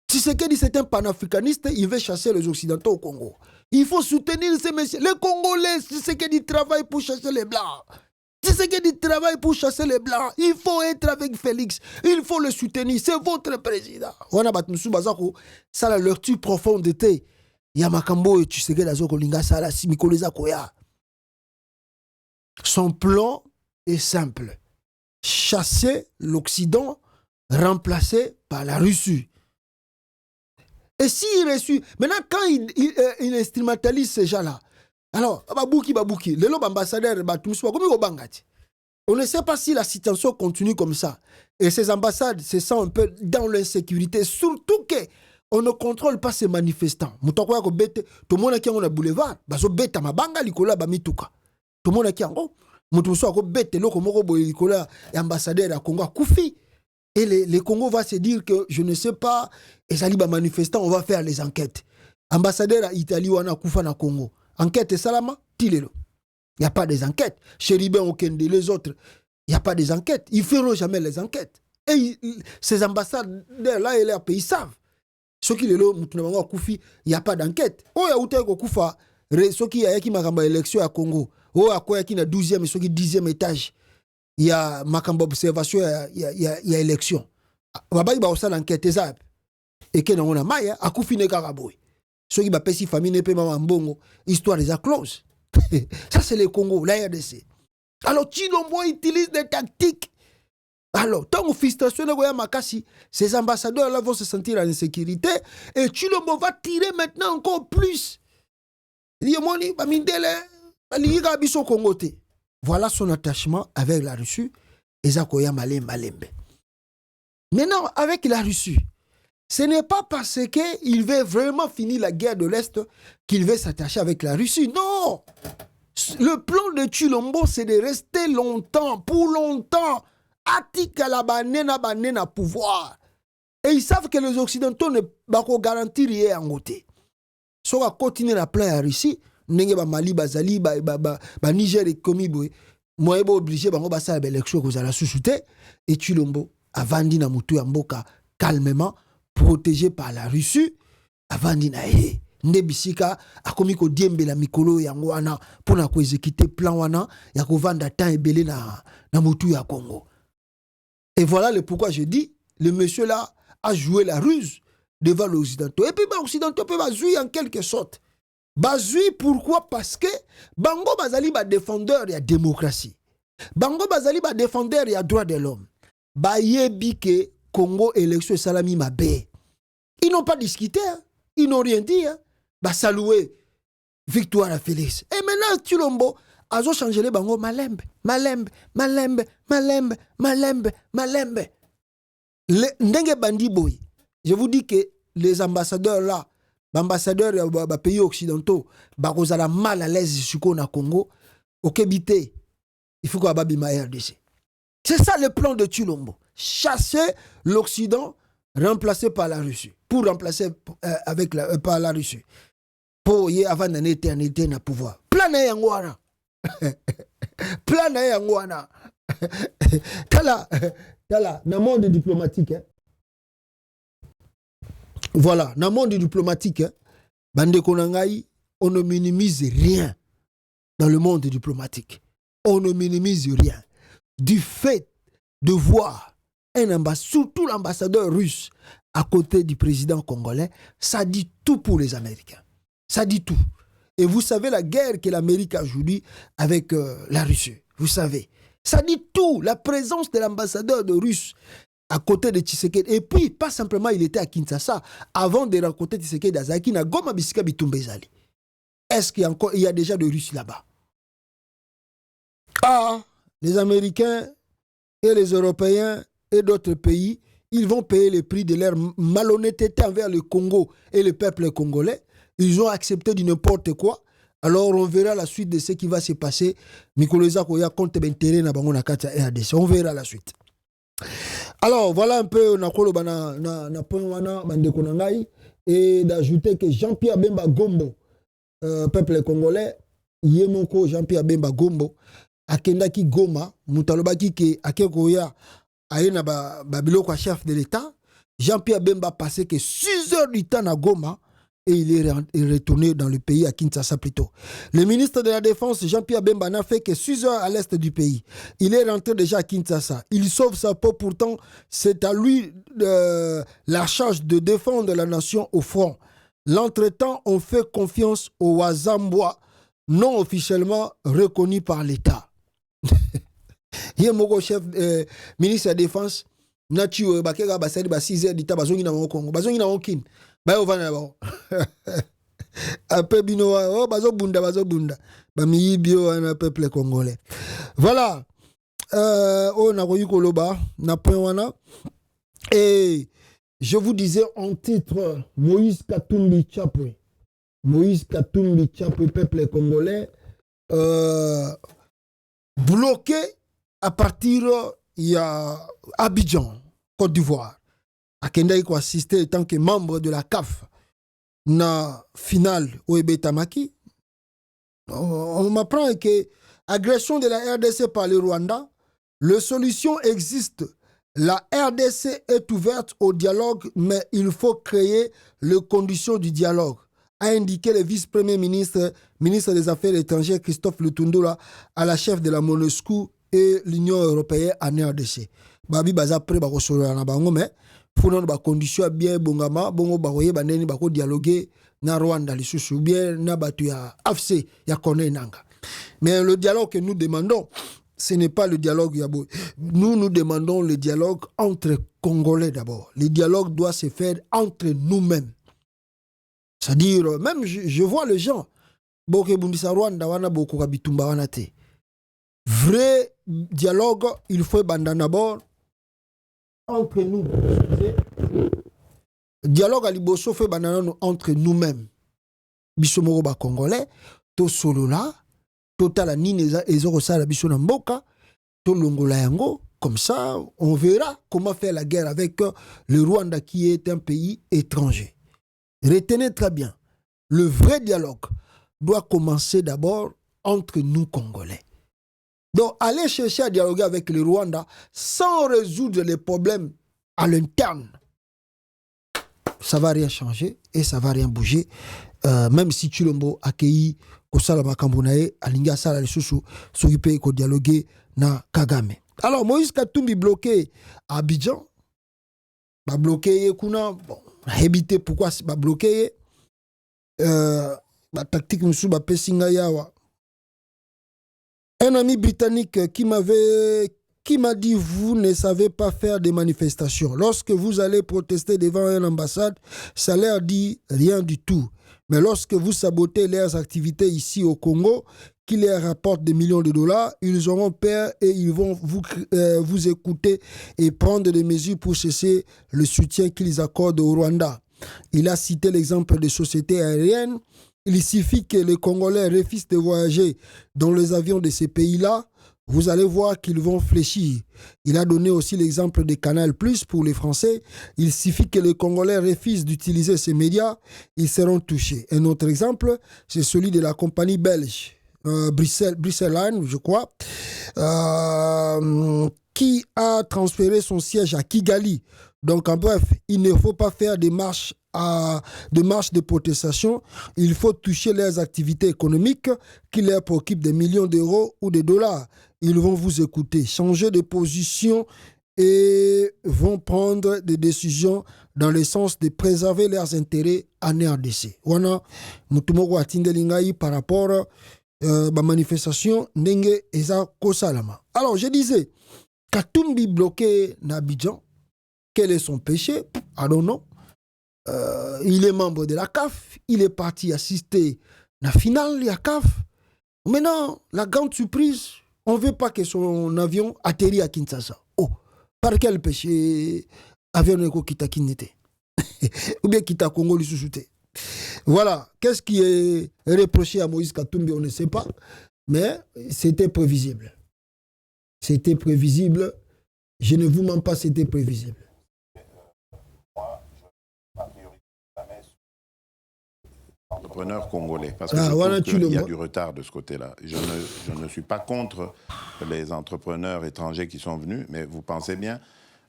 Tshisekedi, c'est un panafricaniste, il veut chasser les Occidentaux au Congo. Il faut soutenir ces messieurs. Les Congolais, Tshisekedi travaille pour chasser les Blancs. Tshisekedi travaille pour chasser les Blancs. Il faut être avec Félix. Il faut le soutenir. C'est votre président. Ça, la lecture profonde était. Yamakambo et Tshisekedi Azoko Lingasala, Simikoleza Koya. Son plan est simple. Chasser l'Occident, remplacé par la Russie. Et s'il reçut, maintenant quand il instrumentalise ces gens-là, alors, babouki, le lobe ambassadeur, on ne sait pas si la situation continue comme ça. Et ces ambassades se sentent un peu dans l'insécurité, surtout qu'on ne contrôle pas ces manifestants. Tout le monde qui est un boulevard, tout le monde qui est un ambassadeur à Congo, Koufi. Et les Congo va se dire que je ne sais pas, et ça liba manifestants, on va faire les enquêtes. Ambassadeur à Italie ou à Koufa na Congo. Enquête et salama, tilelo. Il n'y a pas des enquêtes. Chéribin Okende, les autres, il n'y a pas des enquêtes. Ils ne feront jamais les enquêtes. Et ces ambassadeurs-là et leurs pays savent. Ceux qui le Koufi, il n'y a pas d'enquête. Oh, il y a Outé Koufa, ceux qui ont une élection à Congo. Oh, à quoi il y a 12e et ceux qui 10e étage. Il y a Makamba observation, il y a élection. Baba, il y a l'enquête. Et que on a maïa, à Koufi ne karaboui. Ceux qui ont si famille ne peut pas mbongo, histoire des close. Ça, c'est le Congo, la RDC. Alors, Tshilombo utilise des tactiques. Alors, tant que frustration de Makassi, ces ambassadeurs-là vont se sentir en insécurité et Tshilombo va tirer maintenant encore plus. Il dit, Moni, Bamindele, Liga Biso Congote. Voilà son attachement avec la Russie et Zakoya Malembe. Maintenant, avec la Russie, ce n'est pas parce qu'il veut vraiment finir la guerre de l'Est qu'il veut s'attacher avec la Russie. Non! Le plan de Tshilombo, c'est de rester longtemps, pour longtemps, atika la banena pouvoir. Et ils savent que les Occidentaux ne vont garantir rien en côté. Si on va continuer la plan à la Russie, Nenge ba Mali, ba Zali, ba Niger et Komibo, moi, je suis obligé de faire l'élection que vous allez sous-souter. Et Tshilombo a vendu na mutu ya mboka calmement, protégé par la Russie. A vendu na ye. Ndebisika a komi ko diembe la mikolo ya ngwana pour na ko exécuter plan wana ya ko vendre temps ebele na mutu ya Congo. Et voilà le pourquoi je dis, le monsieur là a joué la ruse devant l'Occidentaux. Et puis l'Occidentaux peut jouer en quelque sorte. Bazui pourquoi? Parce que Bango Bazali ba défendeur ya démocratie. Bango Bazali ba défendeur ya droit de l'homme. Ba yebi ke Congo élection salami mabe. Ils n'ont pas discuté, hein. Ils n'ont rien dit, hein. Ba saluer victoire à Félix. Et maintenant Tshilombo a changé les Bango Malembe. Ndenge bandi boy. Je vous dis que les ambassadeurs là, l'ambassadeur des pays occidentaux, ils ont mal à l'aise sur le Congo. Au Kébité, il faut qu'on ait la RDC. C'est ça le plan de Tshilombo. Chasser l'Occident, remplacer par la Russie. Pour remplacer par la Russie. Pour y avoir une éternité dans le pouvoir. Plan Yangwana. Plan Yangwana. Dans le monde diplomatique, hein. Voilà, dans le monde diplomatique, hein, Bande Konangaï, on ne minimise rien dans le monde diplomatique. On ne minimise rien. Du fait de voir surtout l'ambassadeur russe à côté du président congolais, ça dit tout pour les Américains. Ça dit tout. Et vous savez la guerre que l'Amérique a aujourd'hui avec la Russie. Vous savez. Ça dit tout. La présence de l'ambassadeur de Russe à côté de Tshisekedi. Et puis, pas simplement, il était à Kinshasa. Avant de rencontrer Tshisekedi Azaki, na Goma Bisika Bitumbezali. Est-ce qu'il y a déjà de Russes là-bas? Ah, les Américains et les Européens et d'autres pays, ils vont payer le prix de leur malhonnêteté envers le Congo et le peuple congolais. Ils ont accepté du n'importe quoi. Alors on verra la suite de ce qui va se passer. Mikoleza Koya compte d'intérêt na bango na kati ya RDC. On verra la suite. Alors voilà un peu na point wana bandeko na ngai et d'ajouter que Jean-Pierre Bemba Gombo, peuple congolais, yemoko Jean-Pierre Bemba Gombo akendaki Goma, mutalobaki ke akekoya aena babiloko chef de l'État. Jean-Pierre Bemba passé que 6 heures du temps à Goma et il est retourné dans le pays, à Kinshasa plutôt. Le ministre de la Défense, Jean-Pierre Bemba, n'a fait que 6 heures à l'est du pays. Il est rentré déjà à Kinshasa. Il sauve sa peau, pourtant, c'est à lui la charge de défendre la nation au front. L'entretemps, on fait confiance au Wazambois, non officiellement reconnu par l'État. Il y a mon chef, ministre de la Défense, Nature, Bakega, Basadi, 6 heures du temps, Bazongi na Congo. Bazongi na Kin. Bayo vana ba ape bino oh bazo bunda ba mi bio na peuple congolais. Voilà on a koyi koloba na point wana et je vous disais en titre Moïse Katumbi Chapwe. Moïse Katumbi Chapwe, peuple congolais bloqué à partir il y a Abidjan, Côte d'Ivoire. Akenda ko assisté en tant que membre de la CAF na finale au Ebetamaki. On m'apprend que agression de la RDC par le Rwanda, la solution existe. La RDC est ouverte au dialogue, mais il faut créer les conditions du dialogue, a indiqué le vice-premier ministre, ministre des Affaires étrangères Christophe Lutundula à la chef de la MONUSCO et l'Union européenne en RDC. Babi baza pré ba kosolola na bango mais faut ba condition bien bongama bongo ba koye bandeni ba ko dialoguer na Rwanda lisusu bien na batu ya AFC ya kone nanga. Mais le dialogue que nous demandons, ce n'est pas le dialogue yabo. Nous demandons le dialogue entre Congolais d'abord. Le dialogue doit se faire entre nous-mêmes. C'est-à-dire même je vois les gens boke bundisa Rwanda wana boko kabitumba wana te. Vrai dialogue, il faut banda d'abord entre nous. Dialogue à liboso fait banana entre nous-mêmes. Bisomoro ba congolais, to solola, totala nini ezoko sala biso na mboka, to longola yango, comme ça on verra comment faire la guerre avec le Rwanda qui est un pays étranger. Retenez très bien, le vrai dialogue doit commencer d'abord entre nous Congolais. Donc, aller chercher à dialoguer avec le Rwanda sans résoudre les problèmes à l'interne, ça ne va rien changer et ça ne va rien bouger. Même si Chilombo accueilli Kosala Makambonae, Alinga Sala Lesusu, s'occuper de dialoguer na Kagame. Alors, Moïse Katumbi bloqué à Abidjan, bah bloqué Kuna, bon, éviter pourquoi bah bloqué, bah tactique nous bah pesinga yawa. Un ami britannique qui m'a dit, vous ne savez pas faire des manifestations. Lorsque vous allez protester devant une ambassade, ça leur dit rien du tout. Mais lorsque vous sabotez leurs activités ici au Congo, qui leur rapportent des millions de dollars, ils auront peur et ils vont vous écouter et prendre des mesures pour cesser le soutien qu'ils accordent au Rwanda. Il a cité l'exemple des sociétés aériennes. Il suffit que les Congolais refusent de voyager dans les avions de ces pays-là, vous allez voir qu'ils vont fléchir. Il a donné aussi l'exemple de Canal+ pour les Français. Il suffit que les Congolais refusent d'utiliser ces médias, ils seront touchés. Un autre exemple, c'est celui de la compagnie belge, Bruxelles Line, je crois, qui a transféré son siège à Kigali. Donc, en bref, il ne faut pas faire des marches de protestation. Il faut toucher leurs activités économiques qui leur préoccupent des millions d'euros ou de dollars. Ils vont vous écouter, changer de position et vont prendre des décisions dans le sens de préserver leurs intérêts en RDC. Wana mutumoko atindelingai par rapport à la manifestation ndenge eza kosalama. Alors, je disais, Katumbi bloqué n'Abidjan, quel est son péché? I don't know. Il est membre de la CAF, il est parti assister à la finale de la CAF. Maintenant, la grande surprise, on ne veut pas que son avion atterrit à Kinshasa. Oh, par quel péché avion ne quitte Kinete? Ou bien quitte Congo le sous-souté. Voilà, qu'est-ce qui est reproché à Moïse Katumbi, on ne sait pas, mais c'était prévisible. C'était prévisible. Je ne vous mens pas, c'était prévisible. Entrepreneurs congolais, parce que je trouve qu'il y a du retard de ce côté-là. Je ne suis pas contre les entrepreneurs étrangers qui sont venus, mais vous pensez bien,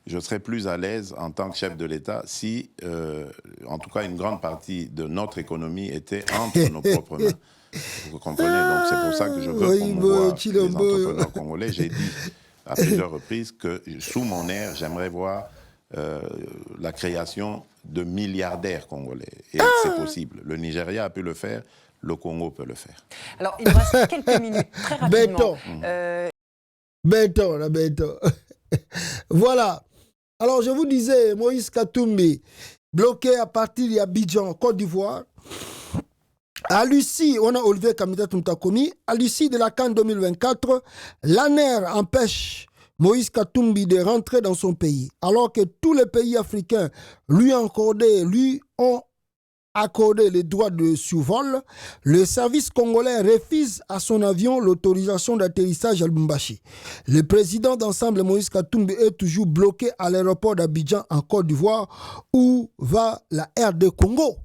je serais plus à l'aise en tant que chef de l'État si, en tout cas, une grande partie de notre économie était entre nos propres mains. Vous comprenez? Donc c'est pour ça que je veux promouvoir les entrepreneurs congolais. J'ai dit à plusieurs reprises que sous mon aire, j'aimerais voir la création de milliardaires congolais. Et c'est possible. Le Nigeria a pu le faire, le Congo peut le faire. Alors, il nous reste quelques minutes, très rapidement. Béton. Voilà. Alors, je vous disais, Moïse Katumbi, bloqué à partir d'Abidjan, Côte d'Ivoire. À l'issue, on a Olivier Kamita Tumtakomi, à l'issue de la CAN 2024, l'ANER empêche Moïse Katumbi de rentrer dans son pays, alors que tous les pays africains lui ont accordé les droits de survol. Le service congolais refuse à son avion l'autorisation d'atterrissage à Lubumbashi. Le président d'ensemble Moïse Katumbi est toujours bloqué à l'aéroport d'Abidjan en Côte d'Ivoire où va la RD Congo.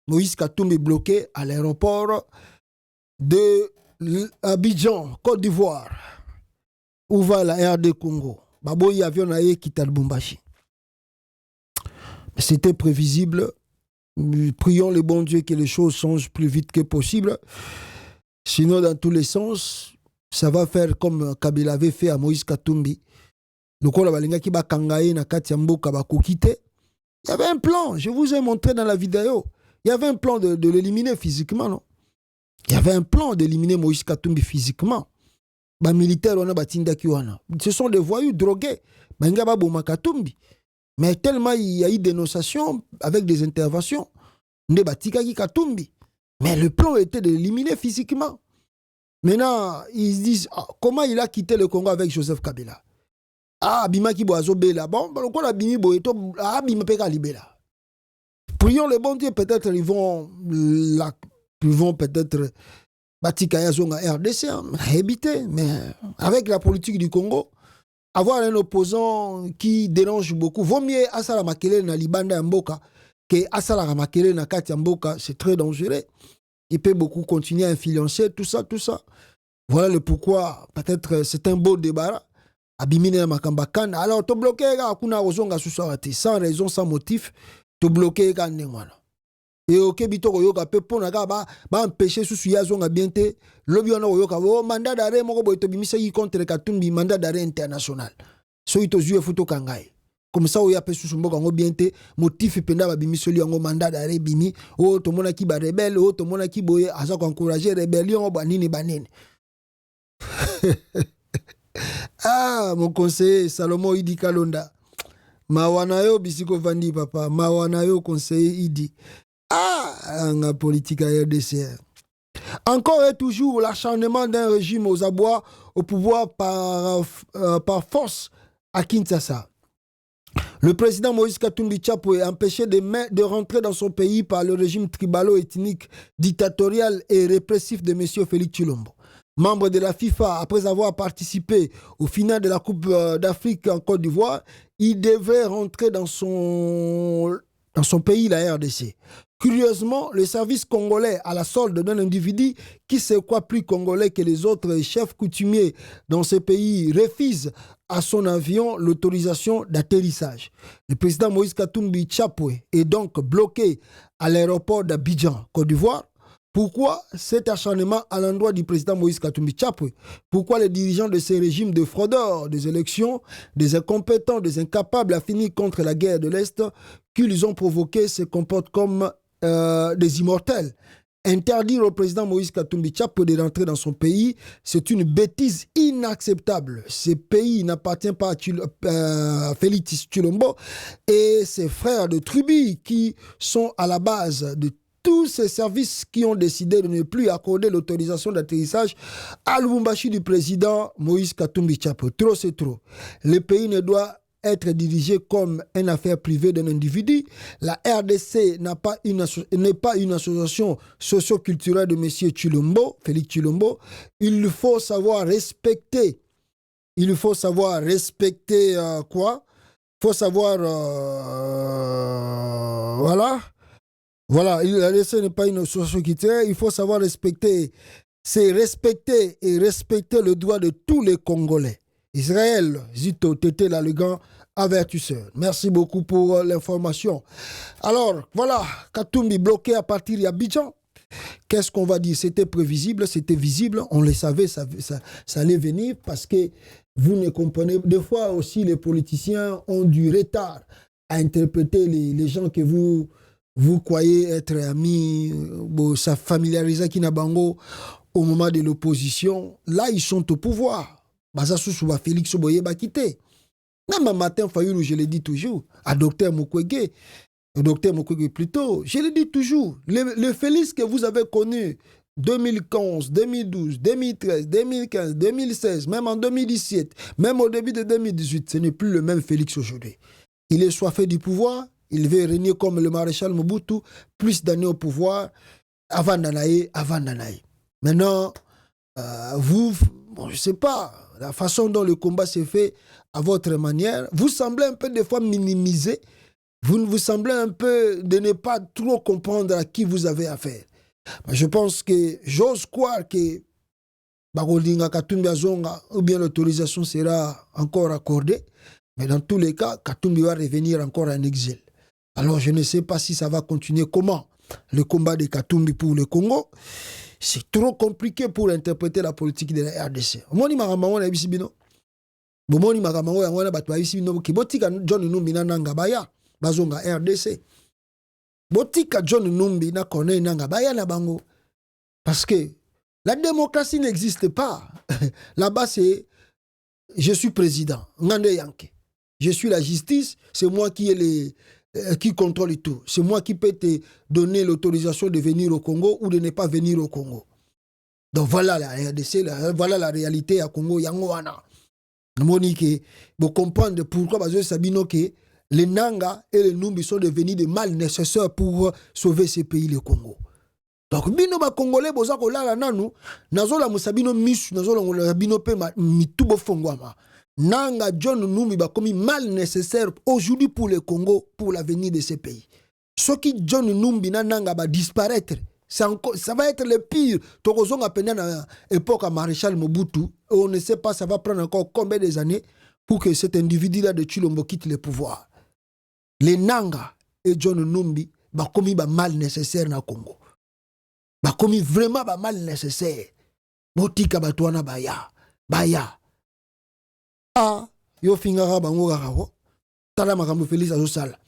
Moïse Katumbi bloqué à l'aéroport de Abidjan, Côte d'Ivoire. Où va la RD Congo? Baboyi avion na quitte Lubumbashi. C'était prévisible. Prions le bon Dieu que les choses changent plus vite que possible. Sinon, dans tous les sens, ça va faire comme Kabila avait fait à Moïse Katumbi. Il y avait un plan, je vous ai montré dans la vidéo. Il y avait un plan de l'éliminer physiquement, non? Il y avait un plan d'éliminer Moïse Katumbi physiquement. Les militaires, ce sont des voyous drogués. Mais tellement il y a eu des dénonciations avec des interventions. Mais le plan était de l'éliminer physiquement. Maintenant, ils disent comment il a quitté le Congo avec Joseph Kabila. Bimaki Boazo Bela. Bon, pourquoi Bimi Boeto Bimapeka Libela. Prions le bon Dieu, peut-être ils vont peut-être Batikaya Zonga RDC, éviter, mais avec la politique du Congo, avoir un opposant qui dérange beaucoup, vaut mieux Asala Makele na Libanda Mboka que Asala Makele na Kati Mboka, c'est très dangereux. Il peut beaucoup continuer à influencer, tout ça. Voilà le pourquoi, peut-être c'est un beau débat. Abimine Makambakan, alors tu bloqué, sans raison, sans motif, tu bloqué, et au Kébito Yoga Pepo Nagaba, empêcher sous Yazonga Biente, l'Obiona Yoga, mandat d'arrêt, Morobo Tobimisi contre Katumbi, mandat d'arrêt international. So ito zue futo kangai. Comme ça, on y a sous son bogango biente, motif penda bimisoli en mandat d'arrêt bimi, oh, to mona ki ba rebelle, oh, to mona ki boye, azak encourager rébellion, banini banine. Mon conseiller, Salomon Idi Kalonda. Mawanayo bisiko vandi papa, Mawanayo conseiller Idi. La politique à RDC. Encore et toujours l'acharnement d'un régime aux abois au pouvoir par force à Kinshasa. Le président Moïse Katumbi Tchapo est empêché de rentrer dans son pays par le régime tribalo-ethnique, dictatorial et répressif de M. Félix Tshilombo. Membre de la FIFA, après avoir participé au final de la Coupe d'Afrique en Côte d'Ivoire, il devait rentrer dans son pays, la RDC. Curieusement, le service congolais à la solde d'un individu qui se croit plus congolais que les autres chefs coutumiers dans ce pays refuse à son avion l'autorisation d'atterrissage. Le président Moïse Katumbi Tchapwe est donc bloqué à l'aéroport d'Abidjan, Côte d'Ivoire. Pourquoi cet acharnement à l'endroit du président Moïse Katumbi Tchapwe? Pourquoi les dirigeants de ces régimes de fraudeurs des élections, des incompétents, des incapables à finir contre la guerre de l'Est qu'ils ont provoqué se comportent comme des immortels? Interdire au président Moïse Katumbi Tchapwe de rentrer dans son pays, c'est une bêtise inacceptable. Ce pays n'appartient pas à Félix Tshilombo et ses frères de tribu qui sont à la base de tous ces services qui ont décidé de ne plus accorder l'autorisation d'atterrissage à Lubumbashi du président Moïse Katumbi Tchapwe. Trop, c'est trop. Le pays ne doit être dirigé comme une affaire privée d'un individu. La RDC n'est pas une association socio-culturelle de M. Tshilombo, Félix Tshilombo. Il faut savoir respecter. Il faut savoir respecter quoi? Il faut savoir... Voilà, la RDC n'est pas une association culturelle. Il faut savoir respecter. C'est respecter et respecter le droit de tous les Congolais. Israël, Zito, Tété, là, le grand avertisseur. Merci beaucoup pour l'information. Alors, voilà, Katumbi bloqué à partir d'Abidjan. Qu'est-ce qu'on va dire? C'était prévisible, c'était visible, on le savait, ça allait venir parce que vous ne comprenez. Des fois aussi, les politiciens ont du retard à interpréter les gens que vous croyez être amis, ça familiarise qui n'a bango au moment de l'opposition. Là, ils sont au pouvoir. Félix Oboye va quitter. Même matin, Fayoulou, je le dis toujours, à Dr Mukwege plutôt, je le dis toujours, le Félix que vous avez connu 2011, 2012, 2013, 2015, 2016, même en 2017, même au début de 2018, ce n'est plus le même Félix aujourd'hui. Il est soifé du pouvoir, il veut régner comme le maréchal Mobutu, plus d'années au pouvoir, avant d'anaï. Maintenant, je ne sais pas, la façon dont le combat s'est fait à votre manière, vous semblez un peu des fois minimiser, vous semblez un peu de ne pas trop comprendre à qui vous avez affaire. Je pense que j'ose croire que Bagolinga Katumbi Azonga ou bien l'autorisation sera encore accordée, mais dans tous les cas, Katumbi va revenir encore en exil. Alors je ne sais pas si ça va continuer. Comment le combat de Katumbi pour le Congo? C'est trop compliqué pour interpréter la politique de la RDC. Moni Maramango na bisibino. Bomoni Maramango ya wana batu bisibino ki botika John Numbi na nanga baya bazonga RDC. Botika John Numbi na kone nanga baya na bango. Parce que la démocratie n'existe pas. Là-bas c'est je suis président, ngande yanke. Je suis la justice, c'est moi qui contrôle tout. C'est moi qui peux te donner l'autorisation de venir au Congo ou de ne pas venir au Congo. Donc voilà la RDC, voilà la réalité à Congo. Yangoana. Monique, vous comprenez pourquoi Bazo Sabino que les Nanga et les Numbi sont devenus des mal nécessaires pour sauver ce pays, le Congo. Donc, bino ba Congolais, boza ko la nanu, nazola musabino misu, nazola bino pe mitubo fongwama. Nanga John Numbi ba commis mal nécessaire aujourd'hui pour le Congo, pour l'avenir de ce pays. Ce qui John Numbi na nanga va disparaître, ça va être le pire. Tokozong a peine à l'époque à Maréchal Mobutu, on ne sait pas ça va prendre encore combien des années pour que cet individu-là de Tshilombo quitte le pouvoir. Les Nanga et John Numbi ba commis ba mal nécessaire na Congo. Ba commis vraiment ba mal nécessaire. Botika batwana baya. Ah, yo fingara bango garawo. Tala makambo Félix azosala.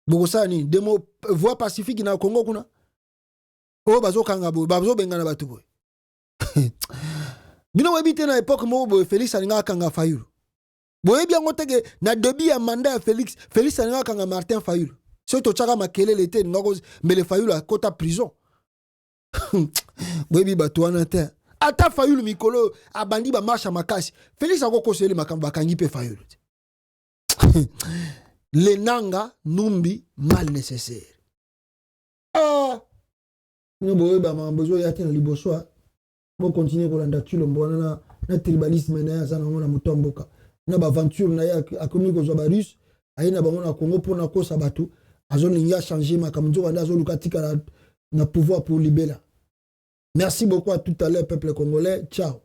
Bokosa ni demo voie pacifique na Congo kuna. O bazo kanga bo, bazo bengana batu boy. Bino webite na époque mo bo Félix alinga kanga Fayulu. Boye bien ngoteke na début ya mandat Félix alinga kanga Martin Fayulu. So to chaka makele l'été ngoko mbele Fayulu a kota prison. Boye batu wana te. Ata Fayulu mikolo abandi ba marche makasi. Félix ako kosele makamba kangi pe Fayulu. Les Nanga Numbi mal nécessaire. Ah, nous boye ba mambozo yati na liboso. Bon continuer ko landa Tshilombo na tribalisme na ya sana ngona mutomboka. Na ba aventure na ya akomi ko zo ba russe, ayina bango na Congo pour na kosa batu. azolinga changer makamzo wana azolukatika na pouvoir pour libérer. Merci beaucoup à tout à l'heure peuple congolais. Ciao.